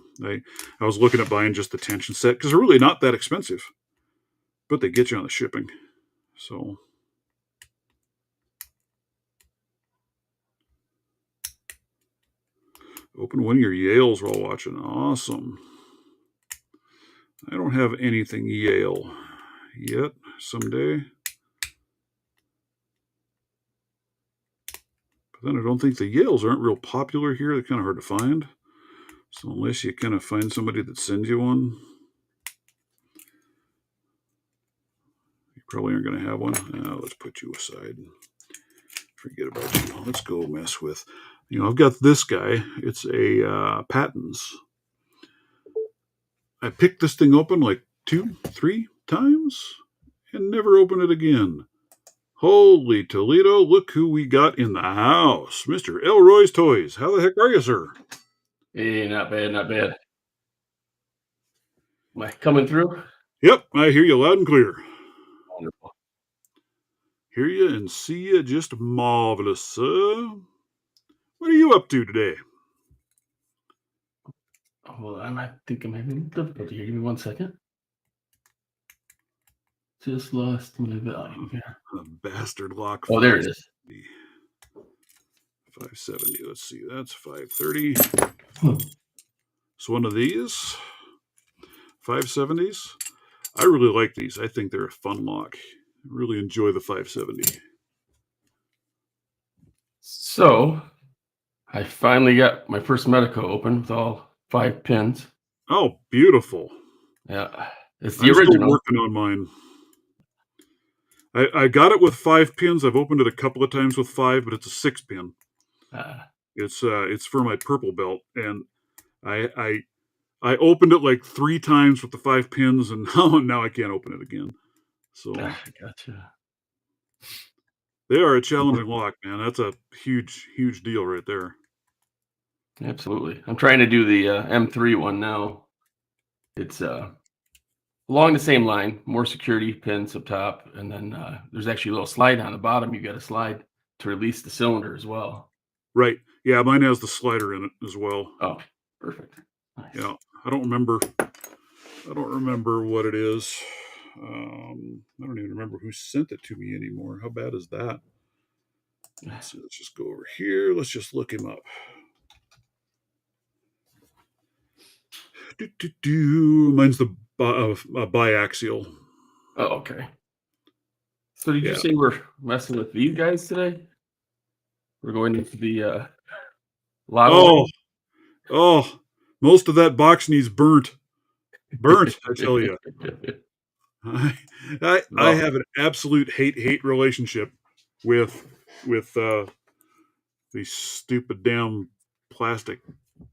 I was looking at buying just the tension set because they're really not that expensive, but they get you on the shipping. So open one of your Yales while watching. Awesome. I don't have anything Yale yet. Someday. But then I don't think the Yales aren't real popular here. They're kind of hard to find. So unless you kind of find somebody that sends you one, you probably aren't going to have one. Let's put you aside. Forget about you. Let's go mess with, I've got this guy. It's a Patton's. I picked this thing open like 2-3 times and never opened it again. Holy Toledo, look who we got in the house. Mr. Elroy's Toys. How the heck are you, sir? Hey, not bad, not bad. Am I coming through? Yep, I hear you loud and clear. Wonderful. Hear you and see you just marvelous, sir. What are you up to today? Well, I think I'm having difficulty here. Give me 1 second. Just lost my volume here. A bastard lock. Oh, there it is. 570. Let's see. That's 530. So one of these 570s. I really like these. I think they're a fun lock. I really enjoy the 570. So I finally got my first Medico open with all 5 pins. Oh, beautiful. Yeah, it's the I'm original. still working on mine. I got it with 5 pins. I've opened it a couple of times with 5, but it's a 6 pin. It's for my purple belt, and I opened it like 3 times with the 5 pins, and now I can't open it again. So Gotcha. They are a challenging lock, man. That's a huge, huge deal right there. Absolutely. I'm trying to do the M3 one now. It's along the same line, more security pins up top, and then there's actually a little slide on the bottom. You got to slide to release the cylinder as well. Right. Yeah, mine has the slider in it as well. Oh, perfect. Nice. Yeah, I don't remember what it is. I don't even remember who sent it to me anymore. How bad is that? Let's see. Let's just go over here. Let's just look him up. Mine's the biaxial. Oh, okay. So did you say we're messing with these guys today? We're going into the lotto. Oh, most of that box needs burnt. Burnt, I tell you. I have an absolute hate relationship with these stupid damn plastic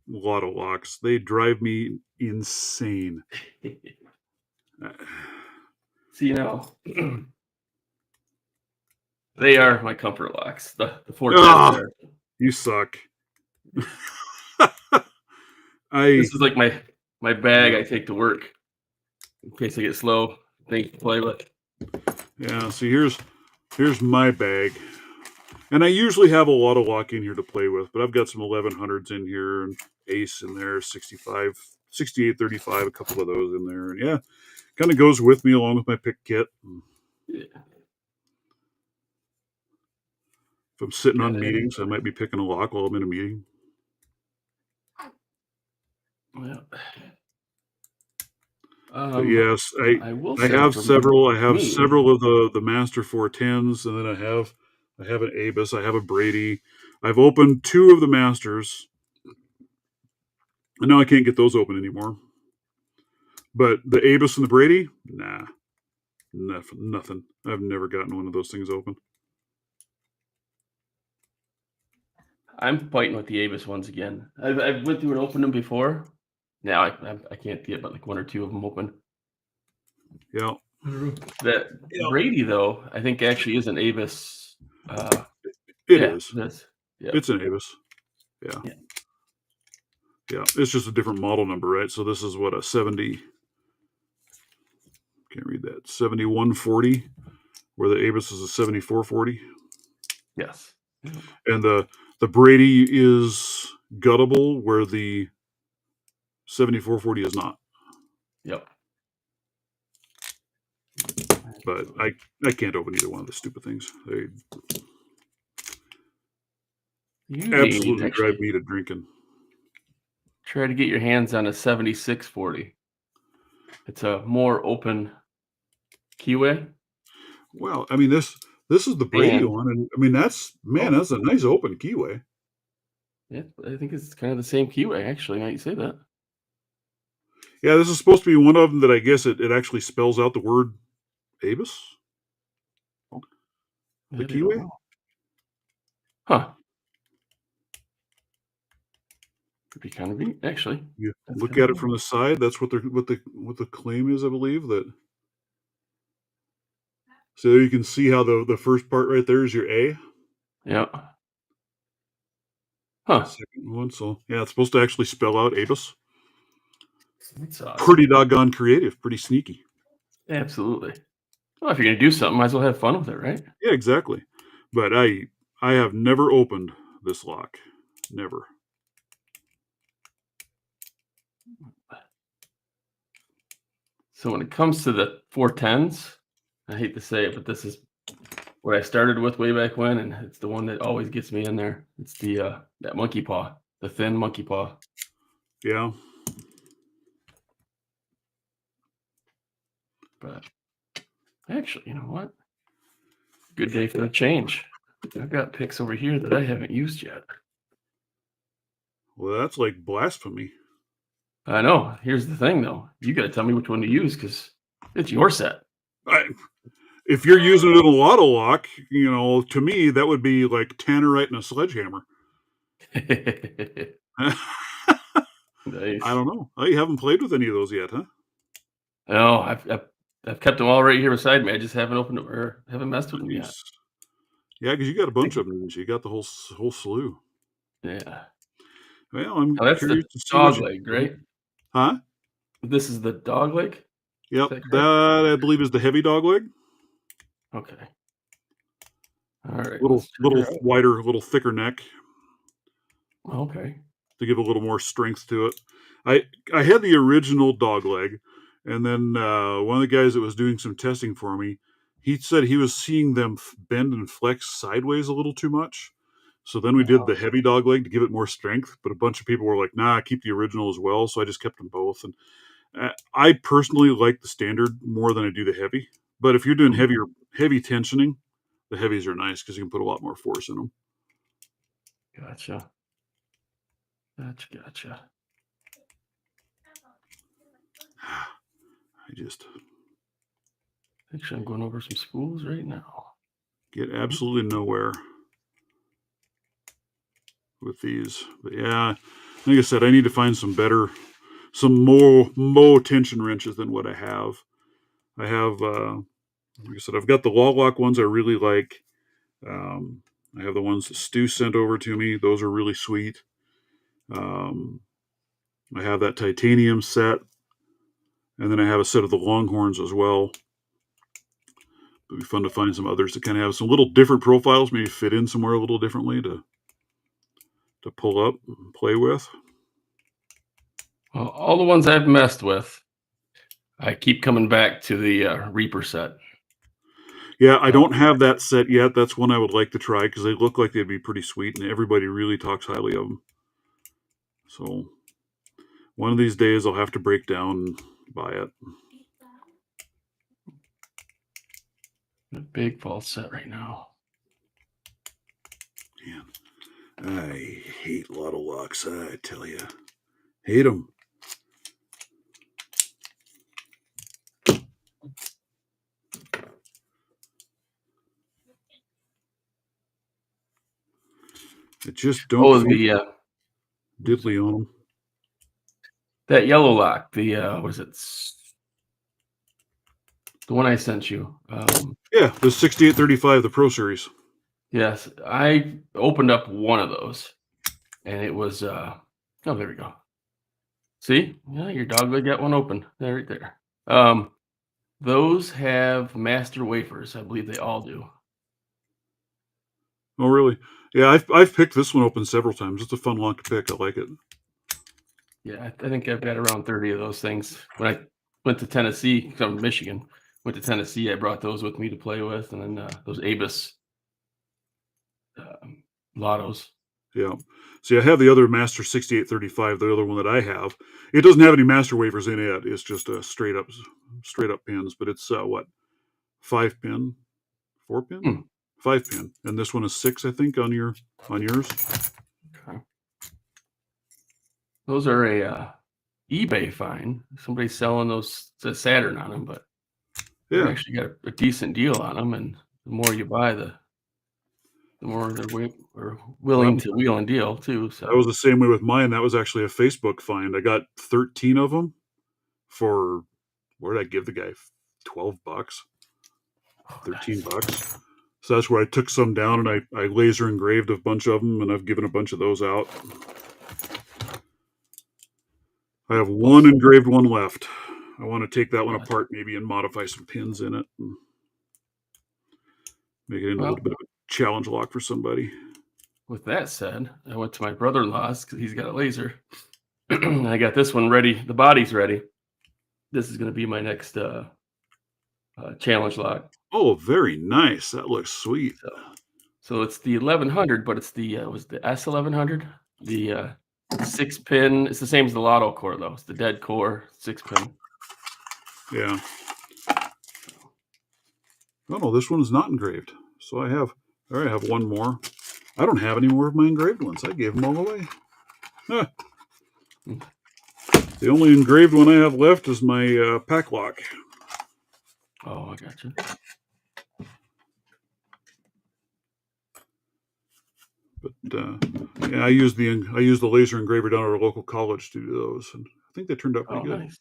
lotto locks. They drive me insane. See, they are my comfort locks. The 410s are. You suck. This is like my bag I take to work in case I get slow. Things to play with. Yeah, see, here's my bag. And I usually have a lot of lock in here to play with, but I've got some 1100s in here and Ace in there, 65, 6835, a couple of those in there. And yeah, kind of goes with me along with my pick kit. Yeah. If I'm sitting on meetings, I might be picking a lock while I'm in a meeting. Yeah. But yes, I will I say have for several. I have me, several of the Master 410s, and then I have an Abus. I have a Brady. I've opened two of the Masters, and now I can't get those open anymore. But the Abus and the Brady, nah, nothing. I've never gotten one of those things open. I'm fighting with the Avis ones again. I've went through and opened them before. Now I can't get but like one or two of them open. Yeah, That yeah, Brady though, I think actually is an Avis. Uh, it yeah, is. it is. Yeah, It's an Abus. Yeah, yeah. yeah. It's just a different model number, right? So this is what a 70. Can't read that. 7140, where the Abus is a 7440. Yes. And the Brady is guttable, where the 7440 is not. Yep. But I can't open either one of the stupid things. They Usually you need to absolutely drive actually me to drinking. try to get your hands on a 7640. It's a more open keyway. Well, I mean this is the Brady And one, and I mean that's oh, a nice open keyway. yeah, I think it's kind of the same keyway actually. Now you say that. Yeah, this is supposed to be one of them that I guess it actually spells out the word Abus, Oh, the that I don't keyway. know. Huh. Could be kind of neat, actually. You That's look kind of at it cool. from the side. That's what the claim is, I believe. That so you can see how the first part right there is your A. Yeah. The Huh. second one. So yeah, it's supposed to actually spell out Abus. That's awesome. Pretty doggone creative. Pretty sneaky. Absolutely. Well, if you're gonna do something, might as well have fun with it, right? Yeah, exactly. But I have never opened this lock. Never. So when it comes to the 410s, I hate to say it, but this is what I started with way back when, and it's the one that always gets me in there. It's the that monkey paw, the thin monkey paw. Yeah. But actually, you know what? Good day for a change. I've got picks over here that I haven't used yet. Well, that's like blasphemy. I know. Here's the thing, though. You got to tell me which one to use because it's your set. If you're using it in a lotto lock, to me that would be like tannerite and a sledgehammer. I Nice. don't know. Oh, you haven't played with any of those yet, huh? No, I've kept them all right here beside me. I just haven't opened them or haven't messed with them yet. Nice. Yeah, because you got a bunch Think- of them. Didn't you? You got the whole slew. Yeah. Well, I'm Oh, that's curious the to see what dog you leg, do. right? Huh? This is the dog leg. Is Yep. that correct? That I believe is the heavy dog leg. Okay. All right. Little Let's check little her out. wider, little thicker neck Okay. to give a little more strength to it. I had the original dog leg, and then one of the guys that was doing some testing for me, he said he was seeing them bend and flex sideways a little too much. So then we did the heavy dog leg to give it more strength, but a bunch of people were like, "Nah, keep the original as well." So I just kept them both. And I personally like the standard more than I do the heavy. But if you're doing Mhm. heavy tensioning, the heavies are nice because you can put a lot more force in them. Gotcha. Gotcha. I just Actually, I'm going over some spools right now. get absolutely nowhere with these. But yeah, like I said, I need to find some more tension wrenches than what I have. I have, like I said, I've got the wall lock ones I really like. Um, I have the ones that Stu sent over to me. Those are really sweet. Um, I have that titanium set, and then I have a set of the Longhorns as well. It'd be fun to find some others that kind of have some little different profiles, maybe fit in somewhere a little differently to pull up and play with. Well, all the ones I've messed with, I keep coming back to the Reaper set. Yeah, I Uh, don't have that set yet. That's one I would like to try because they look like they'd be pretty sweet, and everybody really talks highly of them. So One of these days I'll have to break down and buy it. A big false set right now. Man, I hate lotto locks. I tell you, hate them. I just don't Oh, feel diddly on them. that yellow lock. Was it the one I sent you? Yeah, the 6835, the Pro Series. Yes, I opened up one of those, and it was. Oh, there we go. See, yeah, your dog would get one open. There, right there. Those have master wafers. I believe they all do. Oh, really? Yeah, I've picked this one open several times. It's a fun lock to pick. I like it. Yeah, I think I've got around 30 of those things. When I went to Tennessee, 'cause I'm from Michigan, went to Tennessee, I brought those with me to play with, and then those Abus lottos. Yeah. See, I have the other Master 6835, the other one that I have. It doesn't have any master wafers in it. It's just a straight up pins, but it's what, 5 pin, 4 pin, Hmm. 5 pin, and this one is 6, I think, on yours. Okay. Those are a eBay find. Somebody's selling those to Saturn on them, but they Yeah. actually got a decent deal on them. And the more you buy, the more they're willing to wheel and deal too. That So was the same way with mine. That was actually a Facebook find. I got 13 of them for, what did I give the guy? $12, $13. So that's where I took some down and I laser engraved a bunch of them, and I've given a bunch of those out. I have one engraved one left. I want to take that one apart maybe and modify some pins in it and make it into a little bit of a challenge lock for somebody. With that said, I went to my brother-in-law's because he's got a laser. I got this one ready. The body's ready. This is going to be my next challenge lock. Oh, very nice. That looks sweet. So it's the 1100, but it's the was the S1100. The 6-pin. It's the same as the Lotto core though. It's the dead core 6-pin. Yeah. Oh no, this one is not engraved. So I have one more. I don't have any more of my engraved ones. I gave them all away. Huh. The only engraved one I have left is my pack lock. Oh, I got you. But yeah, I use the laser engraver down at our local college to do those, and I think they turned out pretty good. Nice.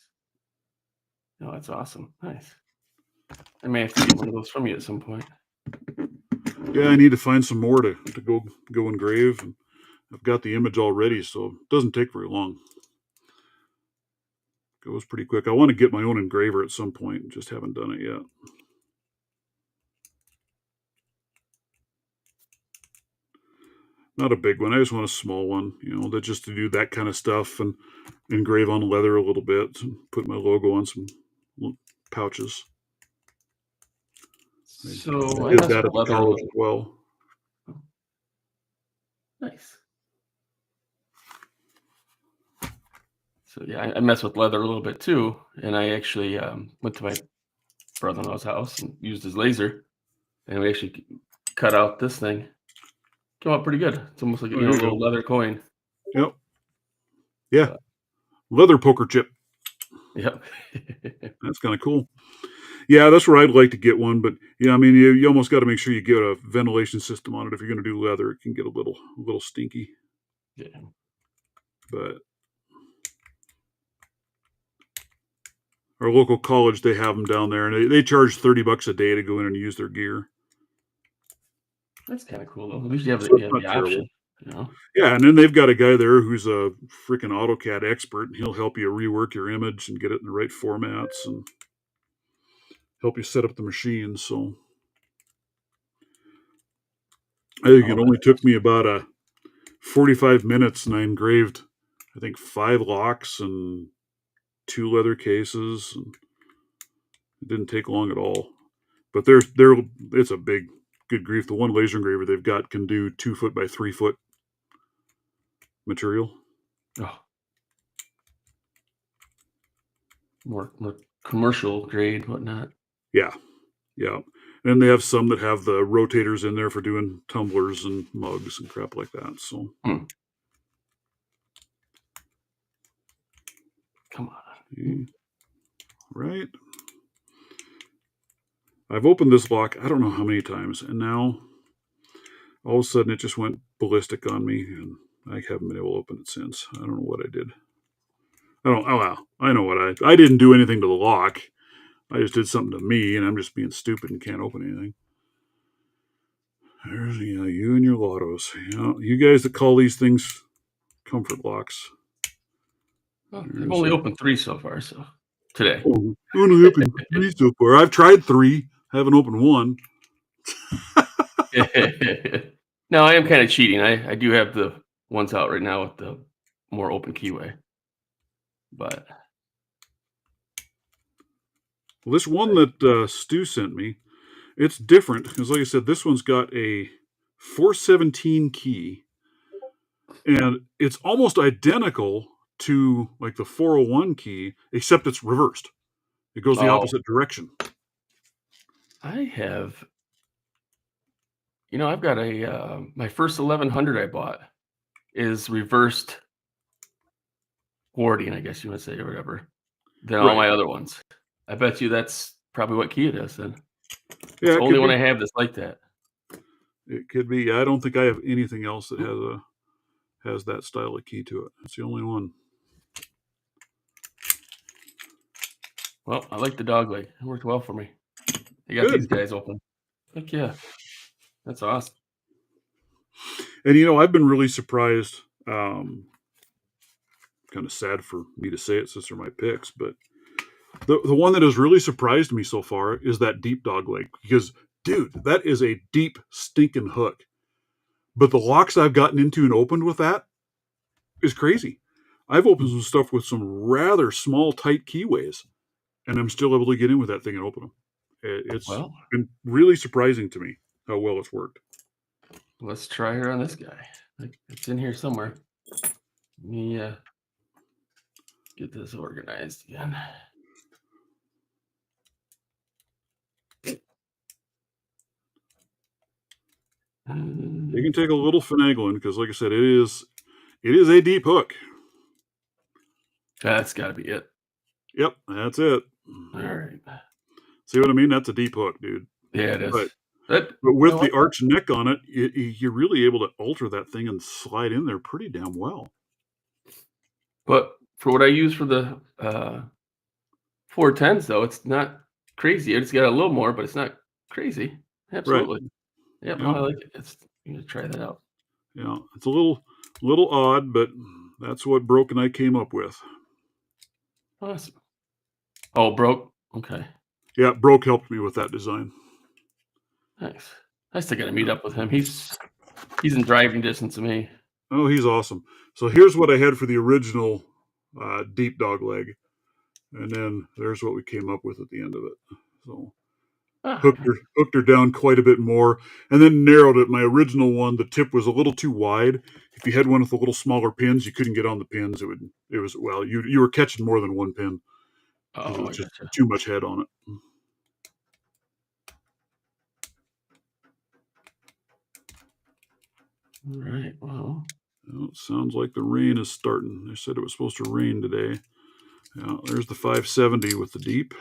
Oh, that's awesome. Nice. I may have to get one of those from you at some point. Yeah, I need to find some more to go engrave, and I've got the image already, so it doesn't take very long. Goes pretty quick. I want to get my own engraver at some point, just haven't done it yet. Not a big one. I just want a small one, that just to do that kind of stuff and engrave on leather a little bit and put my logo on some pouches. So I did that at the college as well. Nice. So yeah, I mess with leather a little bit too, and I actually went to my brother-in-law's house and used his laser, and we actually cut out this thing. Came out pretty good. It's almost like a little leather coin. Yep. Yeah. Leather poker chip. Yep. That's kind of cool. Yeah, that's where I'd like to get one, but yeah, I mean, you almost got to make sure you get a ventilation system on it. If you're going to do leather, it can get a little stinky. Yeah. But our local college, they have them down there, and they charge $30 a day to go in and use their gear. That's kind of cool, though. At least you have the option, Yeah, and then they've got a guy there who's a freaking AutoCAD expert, and he'll help you rework your image and get it in the right formats and help you set up the machine. So I think it only took me about 45 minutes, and I engraved, I think, 5 locks and 2 leather cases, and it didn't take long at all. But it's a big, good grief. The one laser engraver they've got can do 2 foot by 3 foot material. Oh. more commercial grade, whatnot. Yeah, yeah. And they have some that have the rotators in there for doing tumblers and mugs and crap like that. So, Hmm. Come on. right. I've opened this lock, I don't know how many times, and now all of a sudden it just went ballistic on me, and I haven't been able to open it since. I don't know what I did. I don't. Oh well, I know what I didn't do anything to the lock. I just did something to me, and I'm just being stupid and can't open anything. There's you and your lottos. You guys that call these things comfort locks. Well, I've There's only opened 3 so far, so today. oh, only opened 3 so far. I've tried 3, haven't opened 1. No, I am kinda cheating. I do have the ones out right now with the more open keyway, but Well, this one that Stu sent me, it's different because, like I said, this one's got a 417 key, and it's almost identical to like the 401 key, except it's reversed. It goes the oh, opposite direction. I have I've got my first 1100 I bought is reversed hoarding, I guess you would say, or whatever, than all Right. my other ones. I bet you that's probably what key it is then. It's Yeah, the it only could one be. I have that's like that. It could be. I don't think I have anything else that Mm, has that style of key to it. It's the only one. well, I like the dog leg. It worked well for me. I got these Good. guys open. Heck yeah. That's awesome. And I've been really surprised. Kind of sad for me to say it since they're my picks, but the one that has really surprised me so far is that deep dog leg because, dude, that is a deep stinking hook. But the locks I've gotten into and opened with that is crazy. I've opened Mm. some stuff with some rather small, tight keyways, and I'm still able to get in with that thing and open them. It's Well, been really surprising to me how well it's worked. let's try her on this guy. It's in here somewhere. Let me get this organized again. It can Mm, take a little finagling because, like I said, it is a deep hook. That's got to be it. Yep, that's it. All right. See what I mean? That's a deep hook, dude. Yeah, it is. But But but I with like the arch neck on it, you're really able to alter that thing and slide in there pretty damn well. But for what I use for the 410s, though, it's not crazy. It's got a little more, but it's not crazy. Right. Absolutely. Yep. No, Yeah. I like it. I'm gonna try that out. Yeah. It's a little odd, but that's what Broken I came up with. Awesome. Oh, broke. Okay. Yeah, Broke helped me with that design. Nice. I still got to meet Yeah. up with him. He's in driving distance of me. Oh, he's awesome. So here's what I had for the original deep dog leg, and then there's what we came up with at the end of it. So Ah, hooked her down quite a bit more, and then narrowed it. My original one, the tip was a little too wide. If you had one with a little smaller pins, you couldn't get on the pins. It was well, you were catching more than one pin because it oh, was I just gotcha. too much head on it. All right. Well, Well, it sounds like the rain is starting. They said it was supposed to rain today. Yeah, there's the 570 with the deep.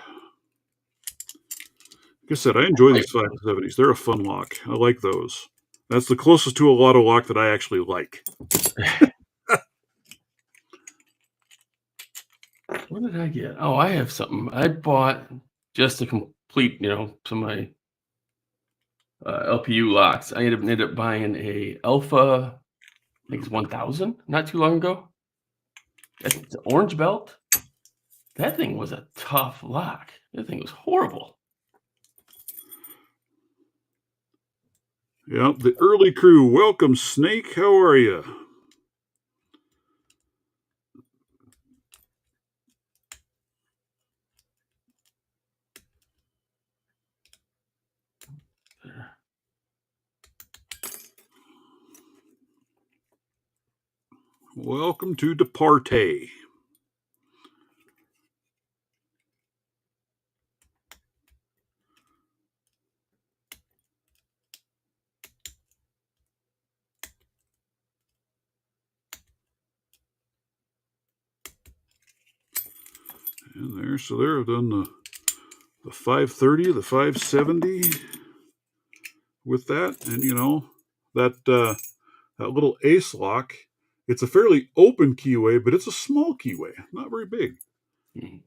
Like I said, I enjoy I- these 570s. They're a fun lock. I like those. That's the closest to a lotto lock that I actually like. what did I get? Oh, I have something I bought just to complete, some of my LPU locks. I ended up buying a Alpha, I think it's 1000, not too long ago. It's an orange belt. That thing was a tough lock. That thing was horrible. Yeah, the early crew. Welcome, Snake. How are you? Welcome to Departe. in there. So there, I've done the 530, the 570 with that, and that little ace lock. It's a fairly open keyway, but it's a small keyway, not very big. Mhm.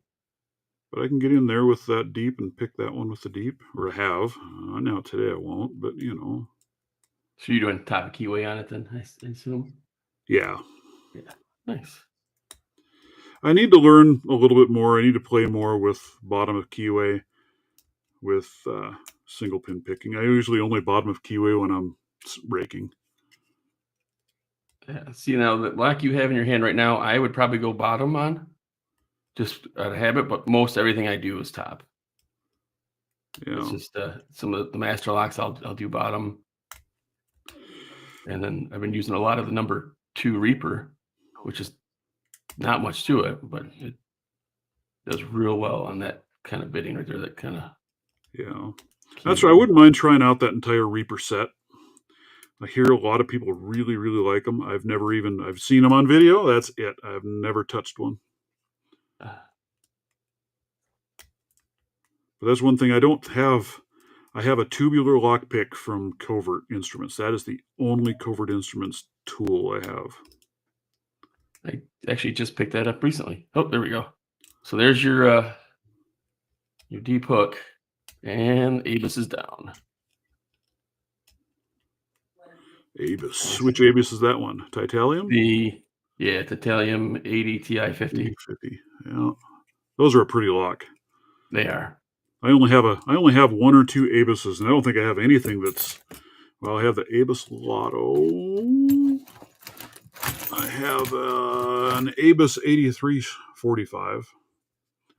But I can get in there with that deep and pick that one with the deep, or I have. Now today I won't, but So you're doing top of keyway on it then, I assume? yeah. Yeah. Nice. I need to learn a little bit more. I need to play more with bottom of keyway with single pin picking. I usually only bottom of keyway when I'm raking. Yeah. See, now the lock you have in your hand right now, I would probably go bottom on, just out of habit, but most everything I do is top. It's just some of the master locks I'll do bottom. And then I've been using a lot of the number 2 Reaper, which is not much to it, but it does real well on that kind of bidding right there, that kind of Yeah. That's right. I keyway. wouldn't mind trying out that entire Reaper set. I hear a lot of people really, really like them. I've seen them on video. That's it. I've never touched one. Uh, But that's one thing I don't have. I have a tubular lockpick from Covert Instruments. That is the only Covert Instruments tool I have. I actually just picked that up recently. Oh, there we go. So there's your deep hook, and Avis is down. Avis. Which Avis is that one? Titanium? Titanium 80 TI-50. 50. Yeah. Those are a pretty lock. They are. I only have one or two Abises, and I don't think I have anything that's. Well, I have the Abis Lotto. I have an Abis 8345.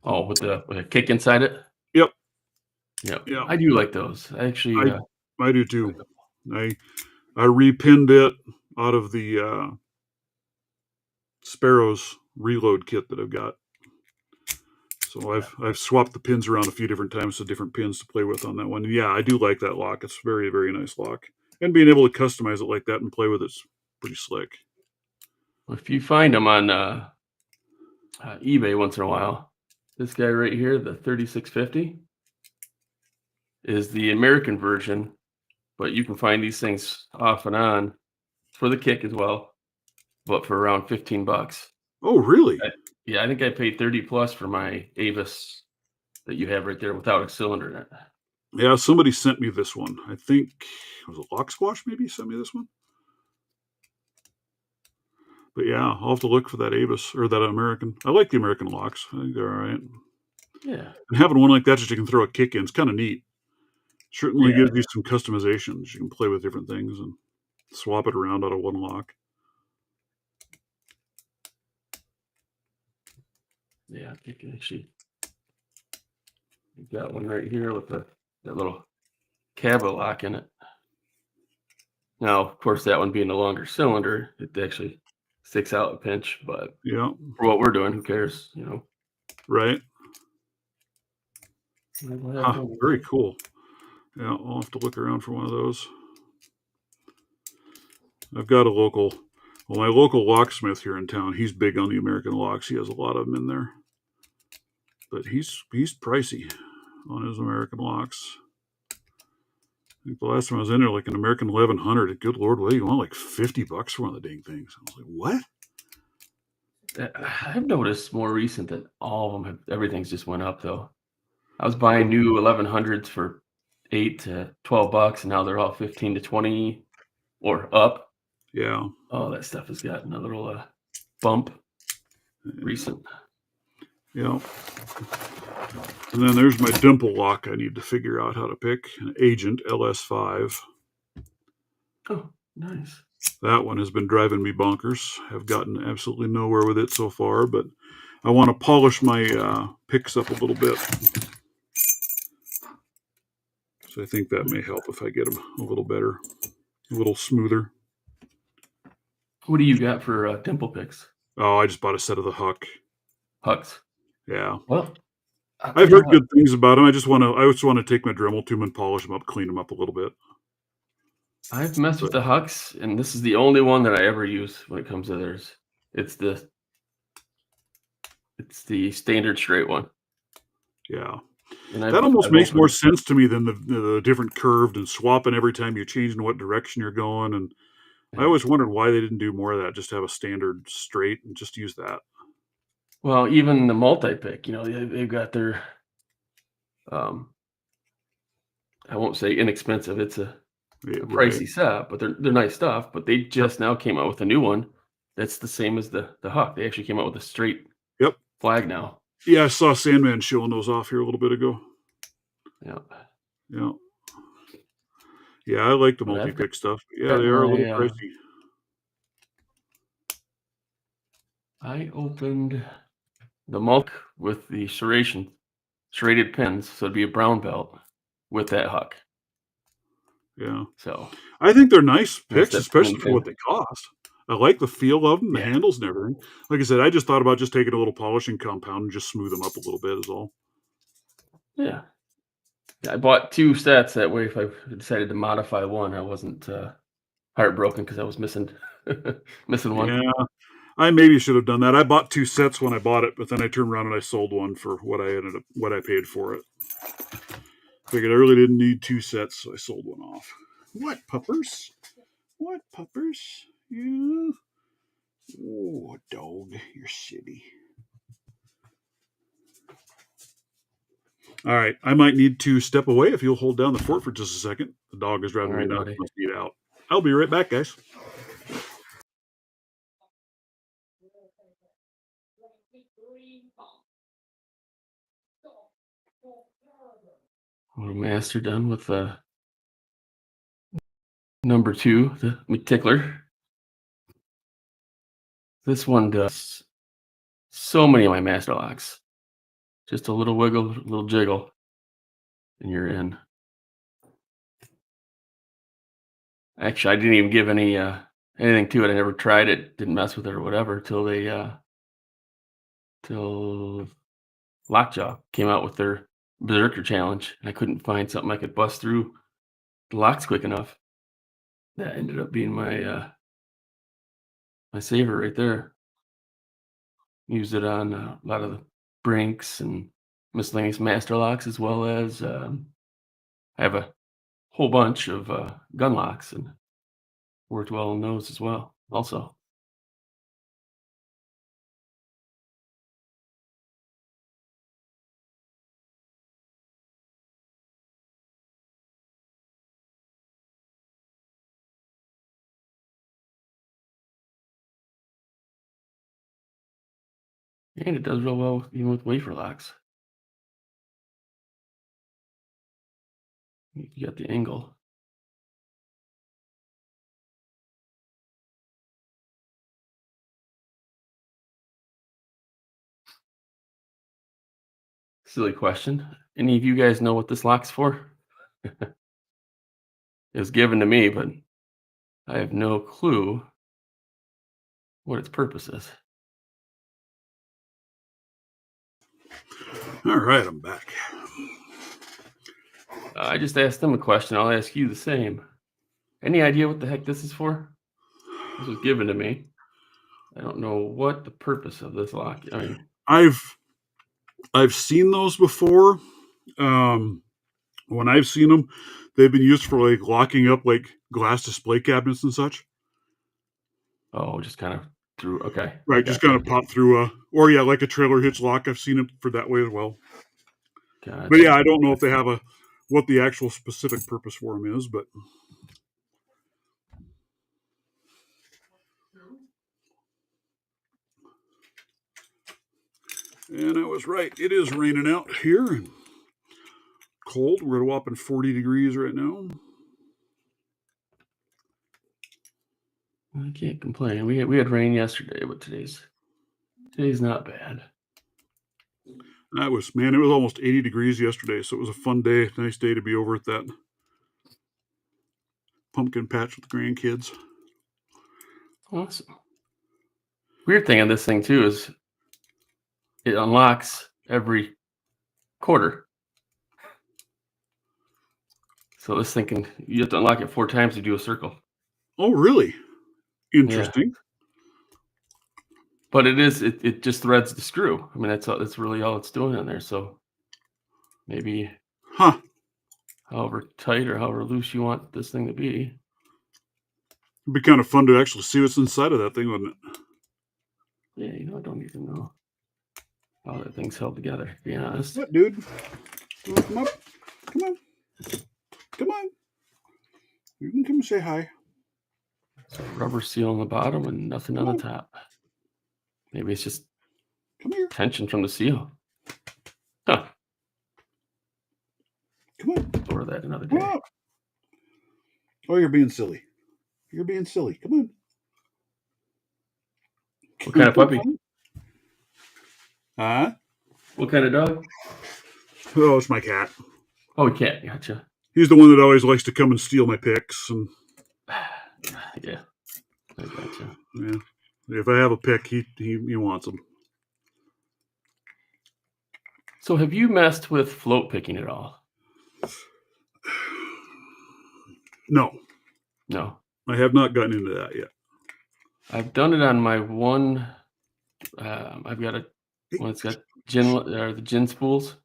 Oh, with a kick inside it. Yep. Yep. Yeah. I do like those. I actually. I do too. I repinned it out of the Sparrows reload kit that I've got. So I've swapped the pins around a few different times to different pins to play with on that one. And yeah, I do like that lock. It's a very, very nice lock. And being able to customize it like that and play with it's pretty slick. If you find them on eBay once in a while, this guy right here, the 3650, is the American version, but you can find these things off and on for the kick as well, but for around $15. Oh, really? I think I paid 30 plus for my Avis that you have right there without a cylinder in it. Yeah, somebody sent me this one. I think was it Lock Squash maybe sent me this one. But yeah, I'll have to look for that Avis or that American. I like the American locks. I think they're all right. Yeah. And having one like that you can throw a kick in is kind of neat. Certainly Yeah. gives you some customizations. You can play with different things and swap it around out of one lock. Yeah, you can actually. You've got one right here with that little cabo lock in it. Now, of course, that one being a longer cylinder, it actually sticks out a pinch, but Yeah. for what we're doing, who cares, Right. We'll have fun. Very cool. Yeah, I'll have to look around for one of those. I've got my local locksmith here in town, he's big on the American locks. He has a lot of them in there. But he's pricey on his American locks. I think the last time I was in there, like an American 1100, good Lord, what do you want? Like $50 for one of the dang things. I was like, what? I've noticed more recent that all of them everything's just went up though. I was buying new 1100s for $8 to $12, and now they're all 15 to 20 or up. Yeah. Oh, that stuff has gotten a little bump recent. Yeah. And then there's my dimple lock I need to figure out how to pick. An Agent LS5. Oh, nice. That one has been driving me bonkers. I've gotten absolutely nowhere with it so far, but I want to polish my picks up a little bit. So I think that may help if I get them a little better, a little smoother. What do you got for dimple picks? Oh, I just bought a set of the Huck. Hucks. Yeah. Well, I've heard good things about them. I just want to take my Dremel to them and polish them up, clean them up a little bit. I've messed with the Hucks, and this is the only one that I ever use when it comes to theirs. It's It's the standard straight one. Yeah. And That almost I've makes more opened. sense to me than the different curved and swapping every time you change in what direction you're going, and I Yeah. always wondered why they didn't do more of that, just have a standard straight and just use that. Well, even the multi-pick, they've got their, um, I won't say inexpensive. It's a Right. pricey set, but they're nice stuff. But they Yep. just now came out with a new one that's the same as the Huck. They actually came out with a straight Yep. flag now. Yeah, I saw Sandman showing those off here a little bit ago. Yeah. Yeah. Yeah, I like the But I've multi-pick stuff. Yeah, got they are a little my pricey. I opened the Mulk with the serrated pins, so it'd be a brown belt with that Huck. Yeah. So I think they're nice that's picks, that pin especially for what pin. they cost. I like the feel of them, the Yeah. handles and everything. Like I said, I just thought about just taking a little polishing compound and just smooth them up a little bit is all. Yeah. Yeah, I bought 2 sets, that way if I decided to modify one, I wasn't, heartbroken because I was missing missing one. Yeah, I maybe should have done that. I bought 2 sets when I bought it, but then I turned around and I sold one for what I paid for it. Figured I really didn't need 2 sets, so I sold one off. What puppers? What puppers? Yeah. Oh, dog, you're silly. All right, I might need to step away if you'll hold down the fort for just a second. The dog is driving me Alright, nuts. buddy. Must eat out. I'll be right back, guys. Little master done with, number 2, the McTickler. This one does so many of my master locks. Just a little wiggle, a little jiggle, and you're in. Actually, I didn't even give anything to it. I never tried it, didn't mess with it or whatever till Lockjaw came out with their Berserker challenge, and I couldn't find something I could bust through the locks quick enough. That ended up being my saver right there. Used it on a lot of the Brinks and miscellaneous master locks, as well as I have a whole bunch of gun locks, and worked well on those as well. Also, and it does real well even with wafer locks. You got the angle. Silly question. Any of you guys know what this lock's for? It was given to me, but I have no clue what its purpose is. All right, I'm back. I just asked them a question. I'll ask you the same. Any idea what the heck this is for? This was given to me. I don't know what the purpose of this lock. I mean, I've I've seen those before. Um, when I've seen them, they've been used for like locking up like glass display cabinets and such. oh, just kind of through. Okay, I Right, just kind gotcha. of pop through or yeah, like a trailer hitch lock. I've seen it for that way as well. But yeah, Gotcha. I don't know if they have what the actual specific purpose for them is, but and I was right. It is raining out here and cold. We're at a whopping 40 degrees right now. I can't complain. We had rain yesterday, but today's not bad. That was man, it was almost 80 degrees yesterday, so it was a fun day. Nice day to be over at that pumpkin patch with the grandkids. Awesome. Weird thing on this thing too is it unlocks every quarter. So this thing you have to unlock it 4 times to do a circle. Oh, really? Yeah. Interesting. But it just threads the screw. I mean, that's really all it's doing in there. So maybe Huh. however tight or however loose you want this thing to be. It'd be kind of fun to actually see what's inside of that thing, wouldn't it? Yeah, I don't even know how that thing's held together, to be honest. What, dude? You wanna come up? Come on. Come on. You can come and say hi. So rubber seal on the bottom and nothing on Come the on. top. Maybe it's just Come here. tension from the seal. Huh. Come on. Store that another Come day. on. Oh, you're being silly. You're being silly. Come on. What kind of puppy? Huh? What kind of dog? Oh, it's my cat. Oh, cat. Gotcha. He's the one that always likes to come and steal my picks. And Yeah, I gotcha. yeah, if I have a pick, he wants them. So have you messed with float picking at all? No, No. I have not gotten into that yet. I've done it on my one. I've got a one that's got the gin spools,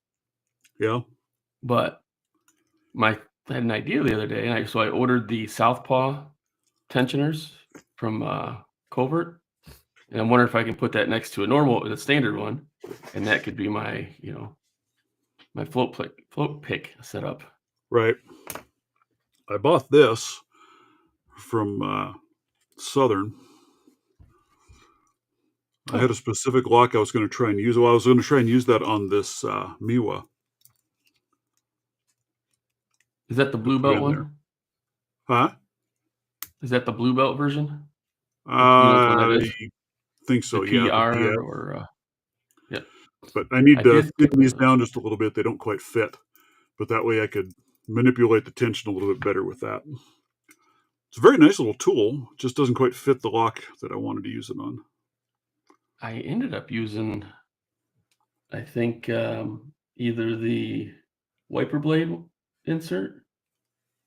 Yeah. but I had an idea the other day, and so I ordered the Southpaw tensioners from Covert, and I'm wondering if I can put that next to the standard one, and that could be my my float pick setup. Right. I bought this from Southern. I had a specific lock I was going to try and use. Well, I was going to try and use that on this Miwa. Is that the blue Put belt in there. one? Huh? Is that the blue belt version? You know which one that I is? think so. The Yeah. The PR PF. or yeah. But I need I to did. thin these down just a little bit. They don't quite fit. But that way I could manipulate the tension a little bit better with that. It's a very nice little tool. It just doesn't quite fit the lock that I wanted to use it on. I ended up using, I think, either the wiper blade insert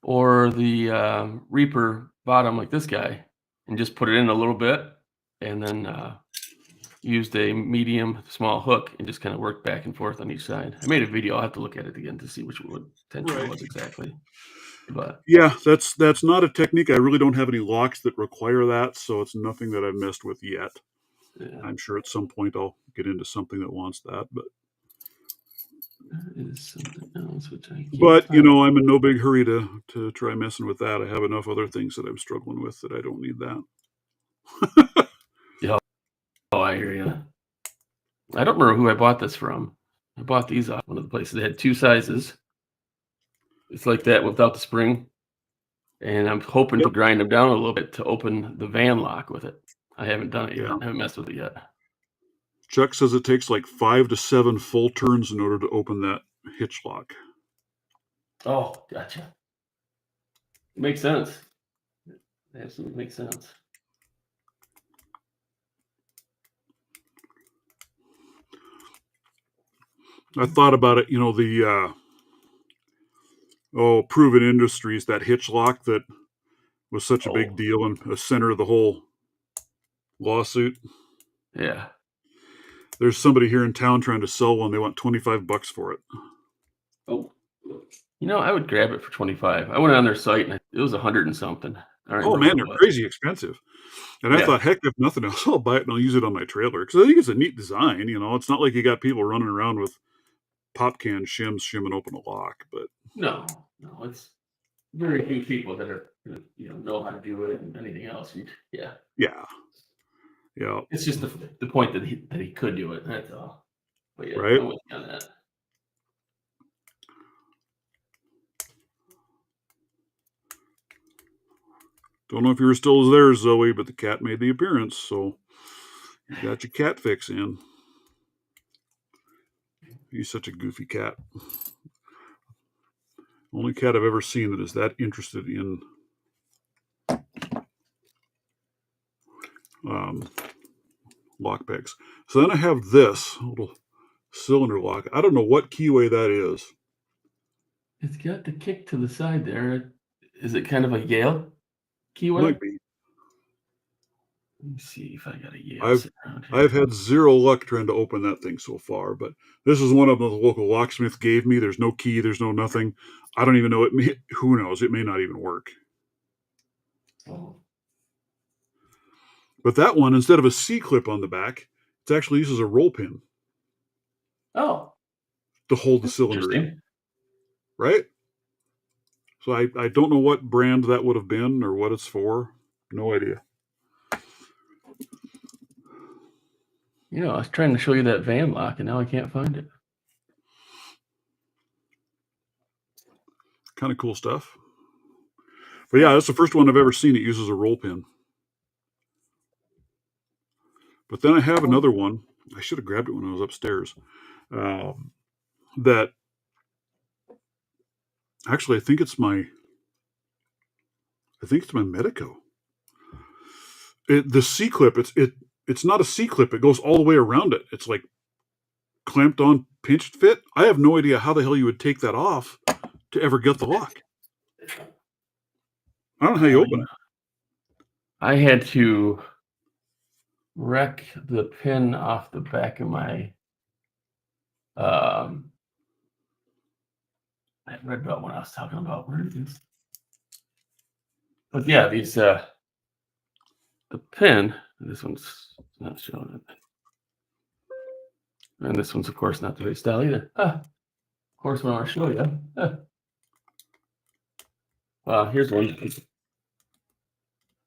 or the Reaper bottom, like this guy, and just put it in a little bit, and then used a medium small hook and just kind of worked back and forth on each side. I made a video. I'll have to look at it again to see what tension it Right. was exactly. But Yeah, that's not a technique. I really don't have any locks that require that, so it's nothing that I've messed with yet. yeah, I'm sure at some point I'll get into something that wants that, there is something else which I can't but find. I'm in no big hurry to try messing with that. I have enough other things that I'm struggling with that I don't need that. Yeah. Oh, I hear you. I don't remember who I bought this from. I bought these off one of the places. They had two sizes. It's like that without the spring. And I'm hoping to Yep. grind them down a little bit to open the van lock with it. I haven't done it yet. Yeah. I haven't messed with it yet. Chuck says it takes like 5 to 7 full turns in order to open that hitch lock. Oh, gotcha. Makes sense. It absolutely makes sense. I thought about it, the Proven Industries, that hitch lock that was such a big Oh, deal and the center of the whole lawsuit. yeah. There's somebody here in town trying to sell one. They want $25 for it. Oh, I would grab it for 25. I went on their site and it was 100 and something. I don't Oh remember man, what they're it was. crazy expensive. And I Yeah. thought, heck, if nothing else, I'll buy it and I'll use it on my trailer because I think it's a neat design. It's not like you got people running around with pop can shims shimming open a lock, but No, it's very few people that are know how to do it and anything else. Yeah. yeah, It's just the point that he could do it. That's all. But yeah, right. I'm with you on that. Don't know if you were still there, Zoe, but the cat made the appearance, so you got your cat fix in. He's such a goofy cat. Only cat I've ever seen that is that interested in lock picks. So then I have this little cylinder lock. I don't know what keyway that is. It's got the kick to the side there. Is it kind of a Yale keyway? Might be. Let me see if I got a Yale I've sitting around here. I've had zero luck trying to open that thing so far, but this is one of them the local locksmith gave me. There's no key, there's no nothing. I don't even know it may, who knows, it may not even work. Oh. But that one, instead of a C-clip on the back, it actually uses a roll pin Oh, to hold the that's cylinder in, interesting. right? So I don't know what brand that would have been or what it's for. No idea. You know, I was trying to show you that van lock, and now I can't find it. Kind of cool stuff. But yeah, that's the first one I've ever seen. It uses a roll pin. But then I have another one. I should have grabbed it when I was upstairs. That actually, I think it's my Medico. The C clip. It's not a C clip. It goes all the way around it. It's like clamped on, pinched fit. I have no idea how the hell you would take that off to ever get the lock. I don't know how you open it. I had to wreck the pin off the back of my that red belt one I was talking about. Where it is? But yeah, these the pin. This one's not showing it, and this one's of course not the right style either. Of course, when I want to show you. Well, here's one.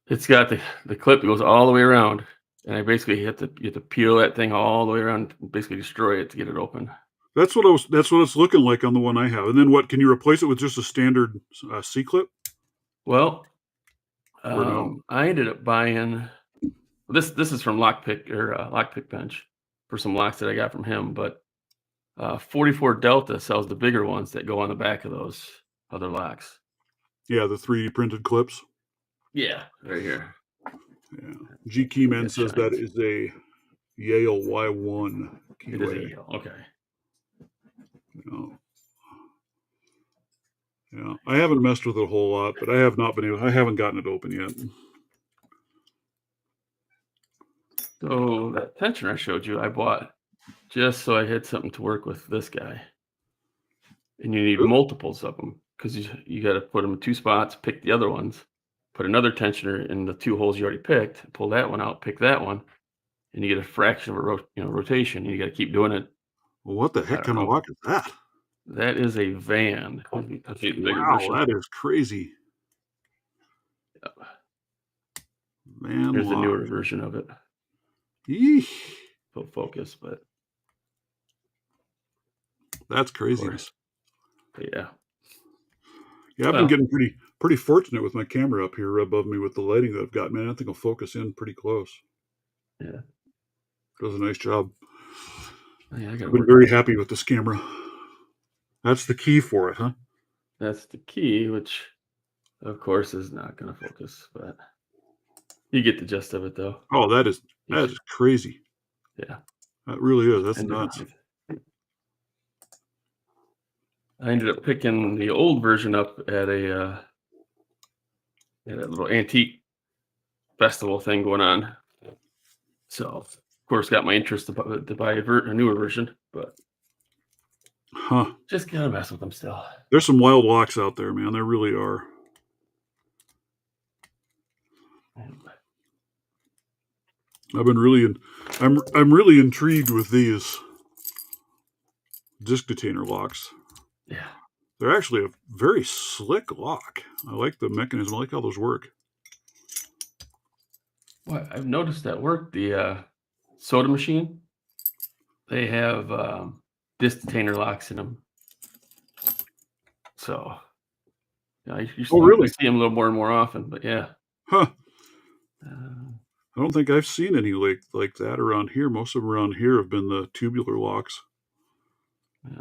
It's got the clip that goes all the way around, and I basically you have to peel that thing all the way around, and basically destroy it to get it open. That's what it's looking like on the one I have. And then what? Can you replace it with just a standard C clip? Well, Or no? I ended up buying this. This is from Lockpick Bench for some locks that I got from him. But 44 Delta sells the bigger ones that go on the back of those other locks. Yeah, the 3D printed clips. Yeah, right here. Yeah. G Keyman says that is a Yale Y1 keyway. It is a Yale. Okay. Yeah, I haven't messed with it a whole lot, but I haven't gotten it open yet. So that tensioner I showed you, I bought just so I had something to work with this guy. And you need multiples of them because you got to put them in two spots, pick the other ones, put another tensioner in the two holes you already picked, pull that one out, pick that one, and you get a fraction of a rotation. And you got to keep doing it. Well, what the heck kind of lock is that? That is a van. Wow, that is crazy. Yep. Van There's lock. the newer version of it. Yeesh. Full focus, but that's craziness. Yeah. Yeah, I've been getting pretty fortunate with my camera up here above me with the lighting that I've got. Man, I think I'll focus in pretty close. Yeah. Does a nice job. Yeah, I've been very happy with this camera. That's the key for it, huh? That's the key, which of course is not going to focus, but you get the gist of it though. Oh, that is crazy. Yeah. That really is. That's nuts. I ended up picking the old version up at a little antique festival thing going on. So, of course, got my interest to buy a newer version, but just gotta mess with them still. There's some wild locks out there, man. There really are. I'm really intrigued with these disc detainer locks. Yeah. They're actually a very slick lock. I like the mechanism. I like how those work. Well, I've noticed that work. The soda machine, they have disc detainer locks in them. So, yeah, you really? see them a little more and more often, but yeah. Huh. I don't think I've seen any like that around here. Most of them around here have been the tubular locks. Yeah.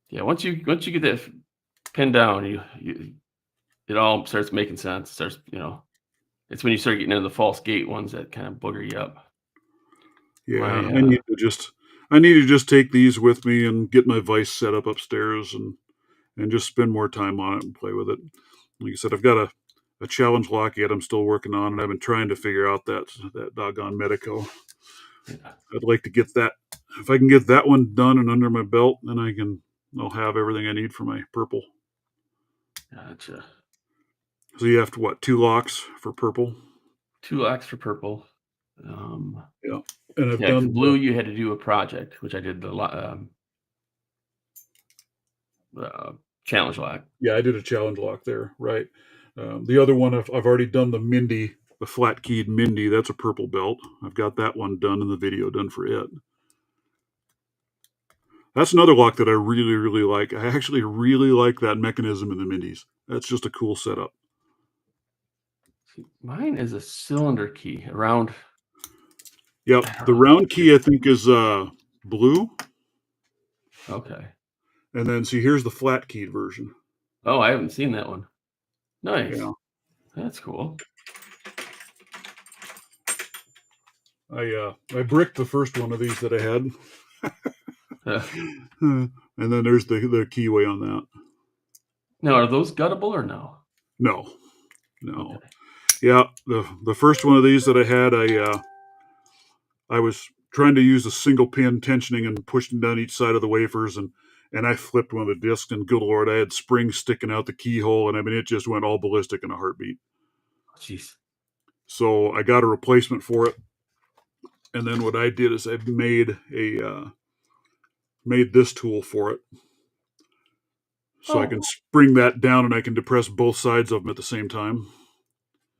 Yeah, once you get that pinned down, it all starts making sense. It starts, it's when you start getting into the false gate ones that kind of booger you up. Yeah, I need to just take these with me and get my vise set up upstairs and just spend more time on it and play with it. Like I said, I've got a challenge lock yet. I'm still working on, and I've been trying to figure out that doggone Medico. Yeah. I'd like to get that. If I can get that one done and under my belt, then I'll have everything I need for my purple. Gotcha. So you have to what? 2 locks for purple. 2 locks for purple. Yeah, and I've Yeah, for done. blue, you had to do a project, which I did challenge lock. Yeah, I did a challenge lock there. Right. The other one I've already done the Mindy, the flat keyed Mindy. That's a purple belt. I've got that one done in the video done for it. That's another lock that I really, really like. I actually really like that mechanism in the Mindys. That's just a cool setup. See, mine is a cylinder key around. Yep. I don't The know if round it's key I think is blue. okay. And then see here's the flat keyed version. Oh, I haven't seen that one. Nice. Yeah. That's cool. I bricked the first one of these that I had. Uh, And then there's the keyway on that. now, are those guttable or no? No. Okay. Yeah, the first one of these that I had, I was trying to use a single pin tensioning and pushing down each side of the wafers, and I flipped one of the discs, and good lord, I had springs sticking out the keyhole, and I mean it just went all ballistic in a heartbeat. Jeez. So I got a replacement for it, and then what I did is I made this tool for it, so I Oh, can spring that down and I can depress both sides of them at the same time.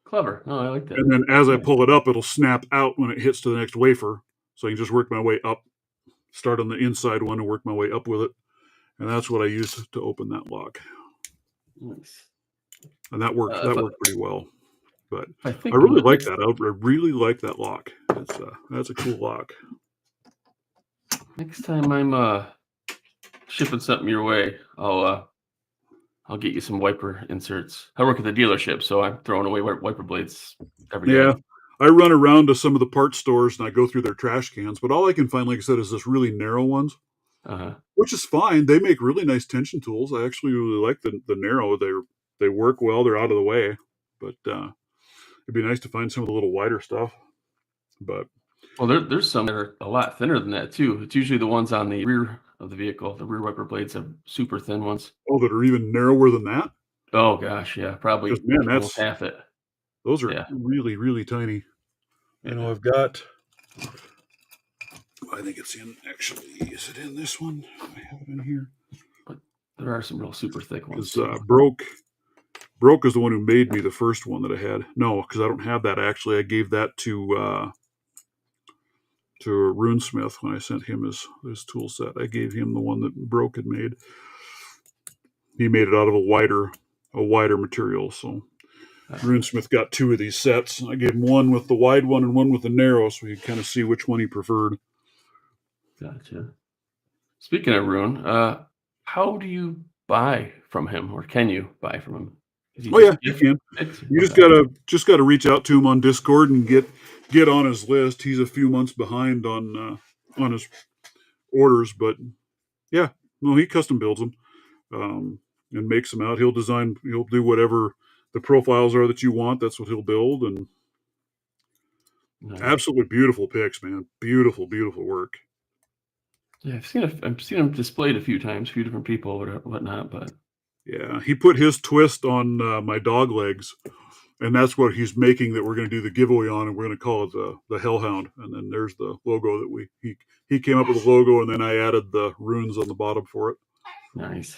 clever. No, I like that. And then as I Nice. pull it up, it'll snap out when it hits to the next wafer, so I can just work my way up, start on the inside one and work my way up with it. And that's what I used to open that lock. Nice. And that worked pretty well. But I I think really like next that. I really like that lock. That's a cool lock. time I'm shipping something your way, I'll get you some wiper inserts. I work at the dealership, so I'm throwing away wiper blades every day. Yeah. I run around to some of the parts stores and I go through their trash cans, but all I can find, like I said, is this really narrow ones, Uh-huh. which is fine. They make really nice tension tools. I actually really like the narrow. They work well. They're out of the way, but it'd be nice to find some of the little wider stuff. But Well, there's some that are a lot thinner than that too. It's usually the ones on the rear of the vehicle. The rear wiper blades have super thin ones. oh, that are even narrower than that. Oh gosh, yeah, Because probably man, almost that's half it. those are Yeah, really really tiny. yeah. I've got. I think it's in. Actually, is it in this one? I have it in here. But there are some real super thick ones Because too. broke is the one who made me the first one that I had. No, because I don't have that actually. I gave that to Runesmith when I sent him his tool set. I gave him the one that Broke had made. He made it out of a wider material. So Runesmith got 2 of these sets. I gave him one with the wide one and one with the narrow, so we could kind of see which one he preferred. Gotcha. Speaking of Rune, how do you buy from him, or can you buy from him? Is he Oh just yeah, you gift can. it? You Okay. just gotta reach out to him on Discord and get on his list. He's a few months behind on his orders, but yeah, no, he custom builds them and makes them out. He'll do whatever the profiles are that you want. That's what he'll build, and Nice. absolutely beautiful pics, man. Beautiful, beautiful work. Yeah, I've seen him displayed a few times, a few different people or whatnot, but Yeah, he put his twist on my dog legs, and that's what he's making that we're going to do the giveaway on, and we're going to call it the Hellhound. And then there's the logo that he came up with the logo, and then I added the runes on the bottom for it. nice.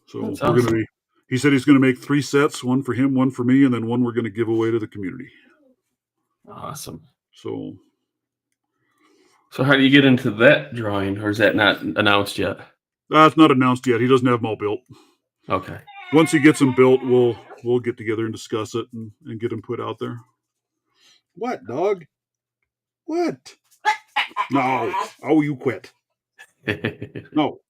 So That's we're going to awesome. be. He said he's going to make 3 sets, one for him, one for me, and then one we're going to give away to the community. Awesome. So So how do you get into that drawing, or is that not announced yet? it's not announced yet. He doesn't have them all built. Okay. Once he gets them built, we'll get together and discuss it and get them put out there. What, dog? What? No. Oh, you quit. No.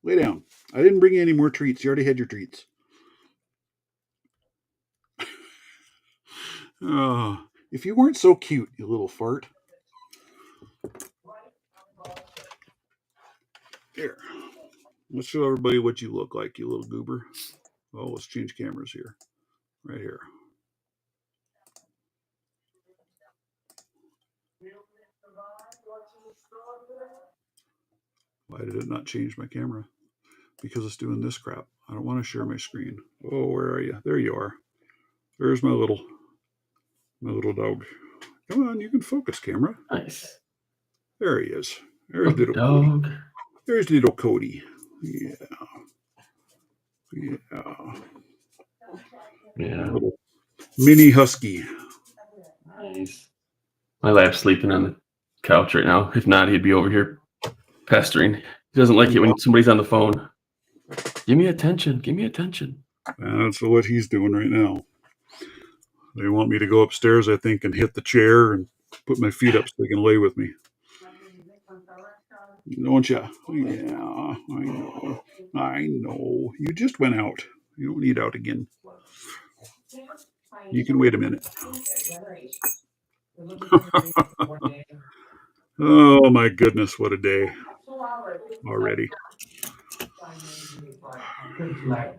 Lay down. I didn't bring you any more treats. You already had your treats. If you weren't so cute, you little fart. Here. Let's show everybody what you look like, you little goober. Oh, let's change cameras here. Right here. Why did it not change my camera? Because it's doing this crap. I don't want to share my screen. Oh, where are you? There you are. There's my little dog. Come on, you can focus, camera. Nice. There he is. There's Puppy little Cody. dog. There's little Cody. Yeah. Yeah. Yeah. Little mini husky. Nice. My lab's sleeping on the couch right now. If not, he'd be over here pestering. He doesn't like it when somebody's on the phone. Give me attention. Give me attention. That's what he's doing right now. They want me to go upstairs, I think, and hit the chair and put my feet up so they can lay with me. Don't ya? Yeah, I know. I know. You just went out. You don't need out again. You can wait a minute. Oh my goodness, what a day already.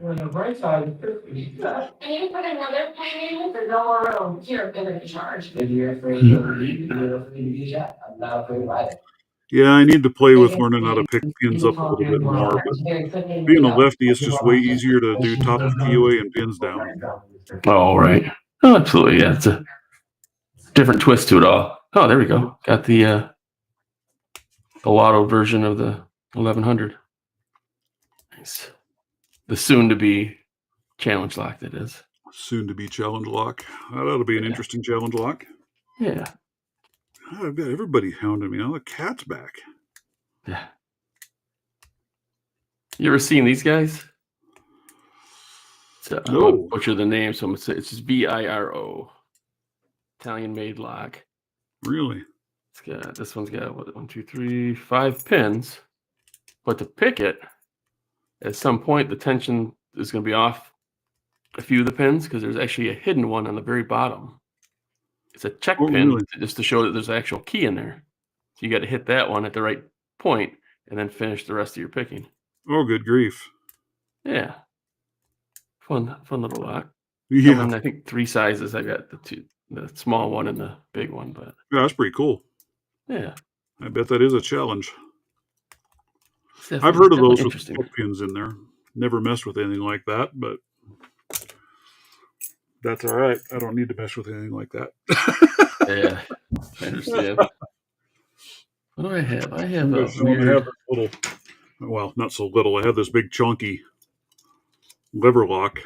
On the bright side, can you put another pen in? There's no more room. Here, I'm in charge. Maybe you're afraid to do that. I'm not afraid of either. Yeah, I need to play with learning how to pick pins up a little bit more. But being a lefty, it's just way easier to do tapas kiwi and pins down. Oh, right. Oh, absolutely. Yeah, it's a different twist to it all. Oh, there we go. Got the lotto version of the 1100. Nice. The soon-to-be challenge lock, that is. Soon to be challenge lock. That ought to be an interesting challenge lock. Yeah. I've got everybody hounding me now. The cat's back. Yeah. You ever seen these guys? So, I'm No. gonna butcher the name, so I'm gonna say it's just VIRO. Italian-made lock. Really? This one's got what, 1, 2, 3, 5 pins. But to pick it, at some point the tension is going to be off a few of the pins because there's actually a hidden one on the very bottom. It's a check pin really? just to show that there's an actual key in there. So you got to hit that one at the right point and then finish the rest of your picking. Oh, good grief. Yeah. Fun little lock. Yeah. I think 3 sizes. I got the small one and the big one, but Yeah, that's pretty cool. yeah. I bet that is a challenge. It's I've heard of those with interesting. hook pins in there. Never messed with anything like that, but that's all right. I don't need to mess with anything like that. Yeah, I understand. What do I have? I have a I have weird... this little, well, not so little. I have this big chunky lever lock.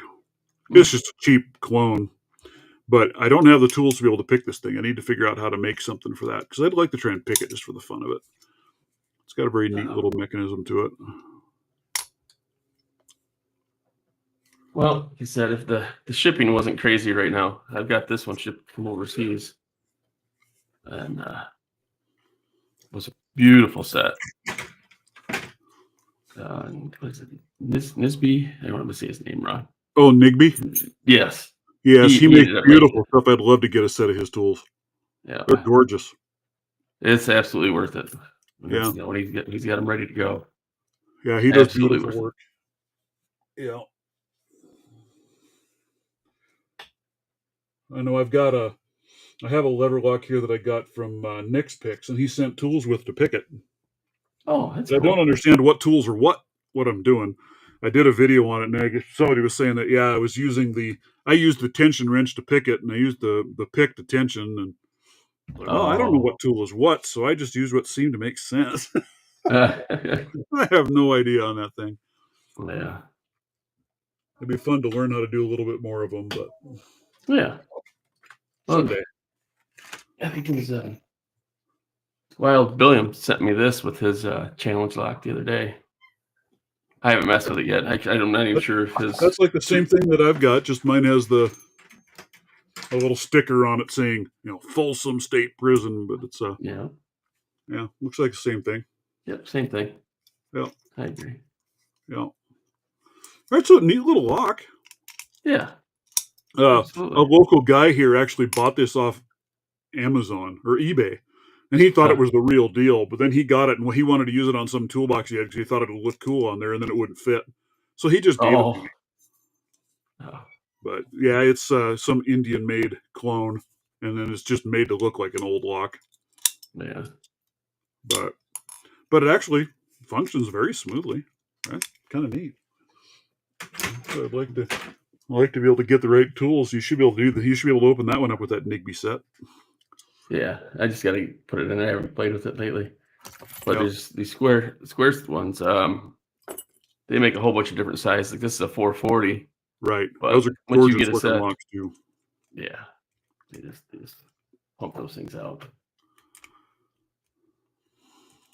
It's just a cheap clone, but I don't have the tools to be able to pick this thing. I need to figure out how to make something for that because I'd like to try and pick it just for the fun of it. It's got a very neat little mechanism to it. Well, like I said, if the shipping wasn't crazy right now, I've got this one shipped from overseas. And it was a beautiful set. What is it? Nisby? I don't want to say his name wrong. Oh, Nigby? Yes. Yes, he makes beautiful stuff. I'd love to get a set of his tools. Yeah. They're gorgeous. It's absolutely worth it. Yeah. When he's got them ready to go. Yeah, he does Absolutely beautiful worth work. Yeah. I know I have a lever lock here that I got from Nick's Picks, and he sent tools with to pick it. Oh, that's I cool. don't understand what tools or what I'm doing. I did a video on it, and somebody was saying that, yeah, I used the tension wrench to pick it, and I used the pick to tension, and well, I don't know what tool is what, so I just used what seemed to make sense. I have no idea on that thing. Yeah. It'd be fun to learn how to do a little bit more of them, but yeah. Someday. I think it was Wild Billiam sent me this with his challenge lock the other day. I haven't messed with it yet. I'm not even sure if his... That's like the same thing that I've got, just mine has a little sticker on it saying, Folsom State Prison, but it's yeah, looks like the same thing. Yep, same thing. Yeah. I agree. Yeah. That's a neat little lock. Yeah. A local guy here actually bought this off Amazon or eBay, and he thought it was the real deal, but then he got it, and he wanted to use it on some toolbox he had because he thought it would look cool on there, and then it wouldn't fit. So he just gave it to me. Oh, But yeah, it's some Indian-made clone, and then it's just made to look like an old lock. yeah. But it actually functions very smoothly. Right? Kind of neat. So I'd like to be able to get the right tools. You should be able to do that. You should be able to open that one up with that Nigby set. Yeah, I just got to put it in. I haven't played with it lately. But Yep. there's these square ones. They make a whole bunch of different sizes. Like this is a 440. Right. But Those are once you gorgeous get a looking set, locks too. yeah, they just pump those things out.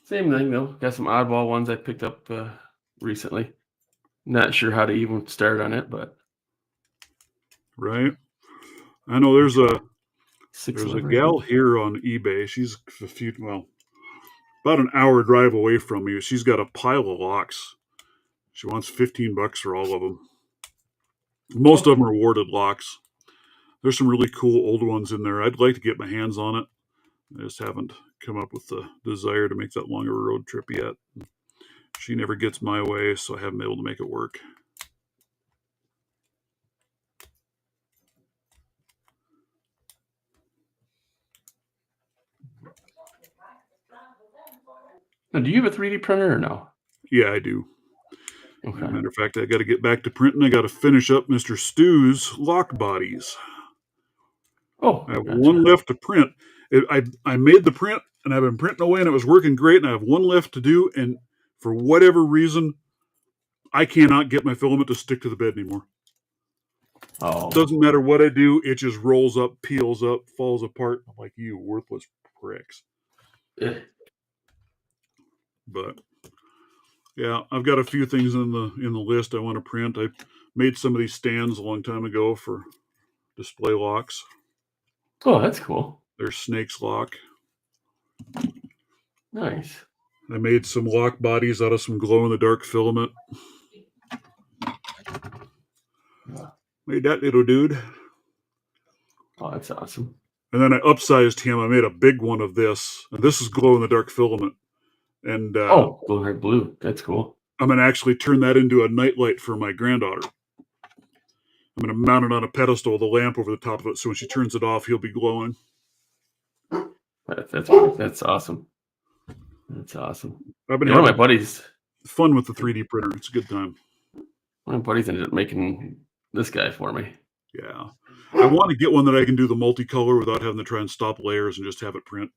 Same thing though. Got some oddball ones I picked up recently. Not sure how to even start on it, but Right. I know there's a $6.11. gal here on eBay. She's about an hour drive away from me. She's got a pile of locks. She wants $15 for all of them. Most of them are awarded locks. There's some really cool old ones in there. I'd like to get my hands on it. I just haven't come up with the desire to make that long of a road trip yet. She never gets my way, so I haven't been able to make it work. Now, do you have a 3D printer or no? Yeah, I do. Okay. As a matter of fact, I got to get back to printing. I got to finish up Mr. Stew's lock bodies. Oh, I have gotcha. one left to print. I made the print, and I've been printing away, and it was working great, and I have one left to do, and for whatever reason, I cannot get my filament to stick to the bed anymore. Oh, Doesn't matter what I do, it just rolls up, peels up, falls apart. I'm like, you worthless pricks. eh, But yeah, I've got a few things in the list I want to print. I made some of these stands a long time ago for display locks. oh, that's cool. They're Snake's lock. Nice. I made some lock bodies out of some glow-in-the-dark filament. Yeah. Made that little dude. Oh, that's awesome. And then I upsized him. I made a big one of this. And this is glow-in-the-dark filament. And Oh, blue, red, blue. That's cool. I'm going to actually turn that into a nightlight for my granddaughter. I'm going to mount it on a pedestal with a lamp over the top of it, so when she turns it off, he'll be glowing. That's awesome. That's awesome. I've been One of my having buddies fun with the 3D printer. It's a good time. One of my buddies ended up making this guy for me. Yeah. I want to get one that I can do the multicolor without having to try and stop layers and just have it print.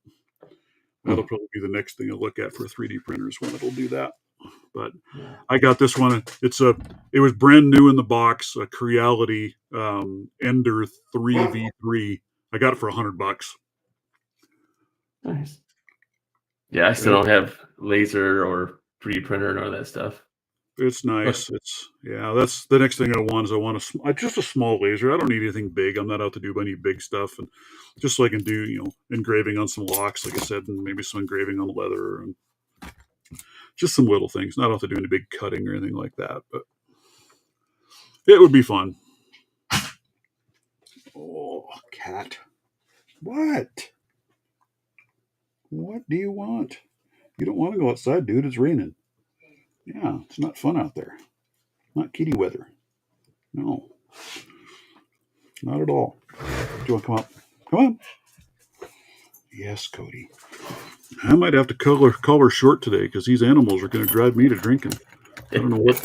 That'll probably be the next thing I'll look at for a 3D printer is when it'll do that. But I got this one. It was brand new in the box, a Creality Ender 3v3. I got it for $100. Nice. Yeah, I still don't have laser or 3D printer and all that stuff. It's nice. That's the next thing I want is I want just a small laser. I don't need anything big. I'm not out to do any big stuff, and just so I can do engraving on some locks, like I said, and maybe some engraving on leather and just some little things. Not out to do any big cutting or anything like that, but it would be fun. Oh, cat! What? What do you want? You don't want to go outside, dude. It's raining. Yeah, it's not fun out there. Not kitty weather. No. Not at all. Do you want to come up? Come on. Yes, Cody. I might have to call her short today because these animals are going to drive me to drinking. I don't know what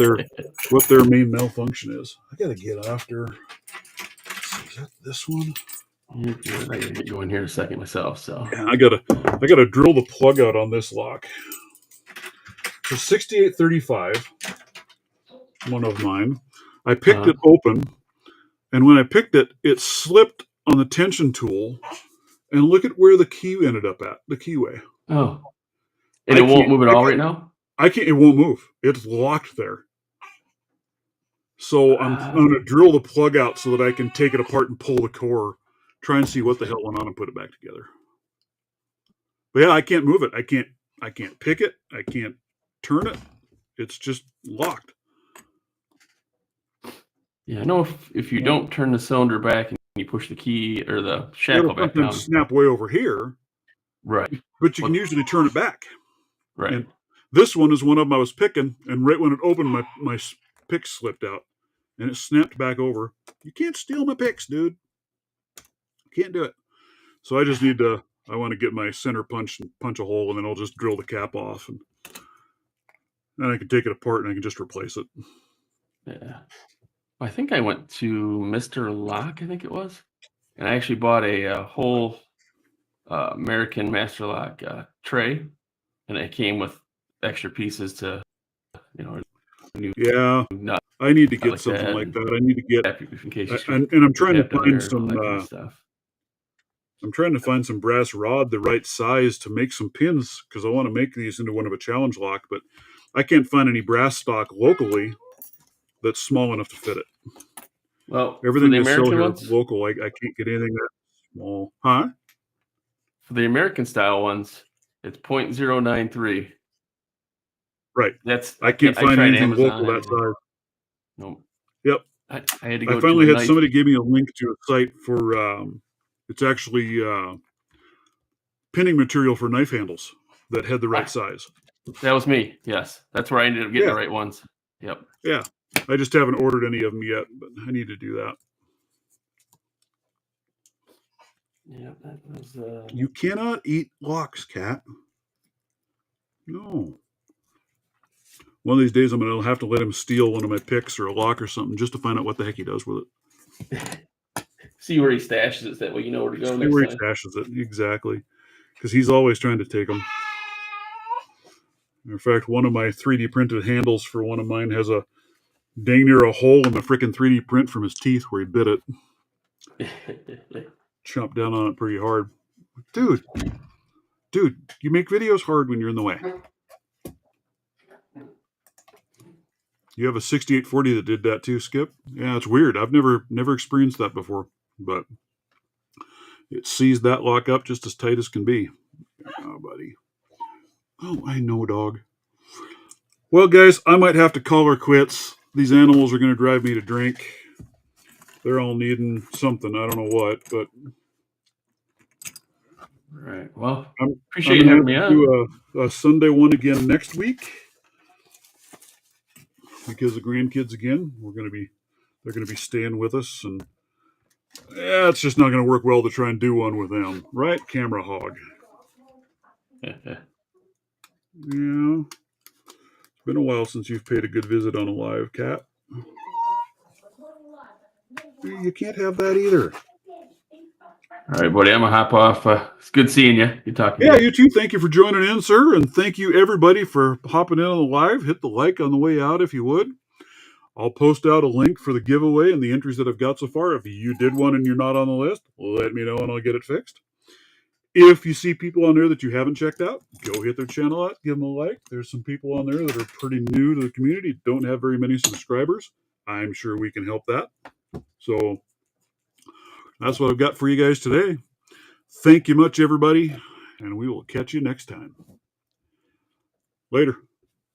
their main malfunction is. I got to get after. Is that this one? I gotta get you in here in a second myself. So Yeah, I gotta drill the plug out on this lock. So 6835, one of mine. I picked it open, and when I picked it, it slipped on the tension tool. And look at where the key ended up at, the keyway. Oh. And it won't move at all right now? It won't move. It's locked there. So I'm going to drill the plug out so that I can take it apart and pull the core, try and see what the hell went on and put it back together. But yeah, I can't move it. I can't pick it. I can't turn it. It's just locked. Yeah, I know if you don't turn the cylinder back and you push the key or the shackle back down. Snap way over here. Right. But you can usually turn it back. Right. And this one is one of them I was picking, and right when it opened, my pick slipped out. and it snapped back over. You can't steal my picks, dude. Can't do it. So I just need to, I want to get my center punch and punch a hole, and then I'll just drill the cap off, and then I can take it apart and I can just replace it. Yeah. I think I went to Mr. Lock, I think it was, and I actually bought a whole American Master Lock tray, and it came with extra pieces to, new Yeah, nut I need to get like something that, like and that. I need to get, in case you and I'm trying to tap down find there and all some, that kind of stuff. I'm trying to find some brass rod the right size to make some pins, because I want to make these into one of a challenge lock, but I can't find any brass stock locally that's small enough to fit it. Well, Everything for the they sell American here ones, local, I can't get anything that small. Huh? for the American style ones, it's 0.093. Right. That's I can't I find tried anything Amazon, local that everything. size. Nope. Yep. I had to I go finally to a had knife. somebody give me a link to a site for, it's actually pinning material for knife handles that had the right size. That was me. Yes, that's where I ended up getting Yeah. the right ones. Yep. Yeah. I just haven't ordered any of them yet, but I need to do that. Yeah, that was. You cannot eat locks, Cat. No. One of these days, I'm going to have to let him steal one of my picks or a lock or something just to find out what the heck he does with it. See where he stashes it. That way you know where to go See next where he time. stashes it. Exactly. Because he's always trying to take them. In fact, one of my 3D printed handles for one of mine has a dang near a hole in the freaking 3D print from his teeth where he bit it. Chomped down on it pretty hard. Dude, you make videos hard when you're in the way. You have a 6840 that did that too, Skip? Yeah, it's weird. I've never experienced that before, but it sees that lock up just as tight as can be. Oh, buddy. Oh, I know, dog. Well, guys, I might have to call her quits. These animals are going to drive me to drink. They're all needing something. I don't know what, but Right. Well, I'm appreciate you having me on. do a Sunday one again next week because the grandkids again. They're going to be staying with us, and yeah, it's just not going to work well to try and do one with them, right? Camera hog. Yeah, it's been a while since you've paid a good visit on a live cat. You can't have that either. All right, buddy. I'm gonna hop off. It's good seeing you. Good talking to Yeah, you. you too. Thank you for joining in, sir, and thank you everybody for hopping in on the live. Hit the like on the way out if you would. I'll post out a link for the giveaway and the entries that I've got so far. If you did one and you're not on the list, let me know and I'll get it fixed. If you see people on there that you haven't checked out, go hit their channel out, give them a like. There's some people on there that are pretty new to the community, don't have very many subscribers. I'm sure we can help that. So that's what I've got for you guys today. Thank you much, everybody, and we will catch you next time. Later.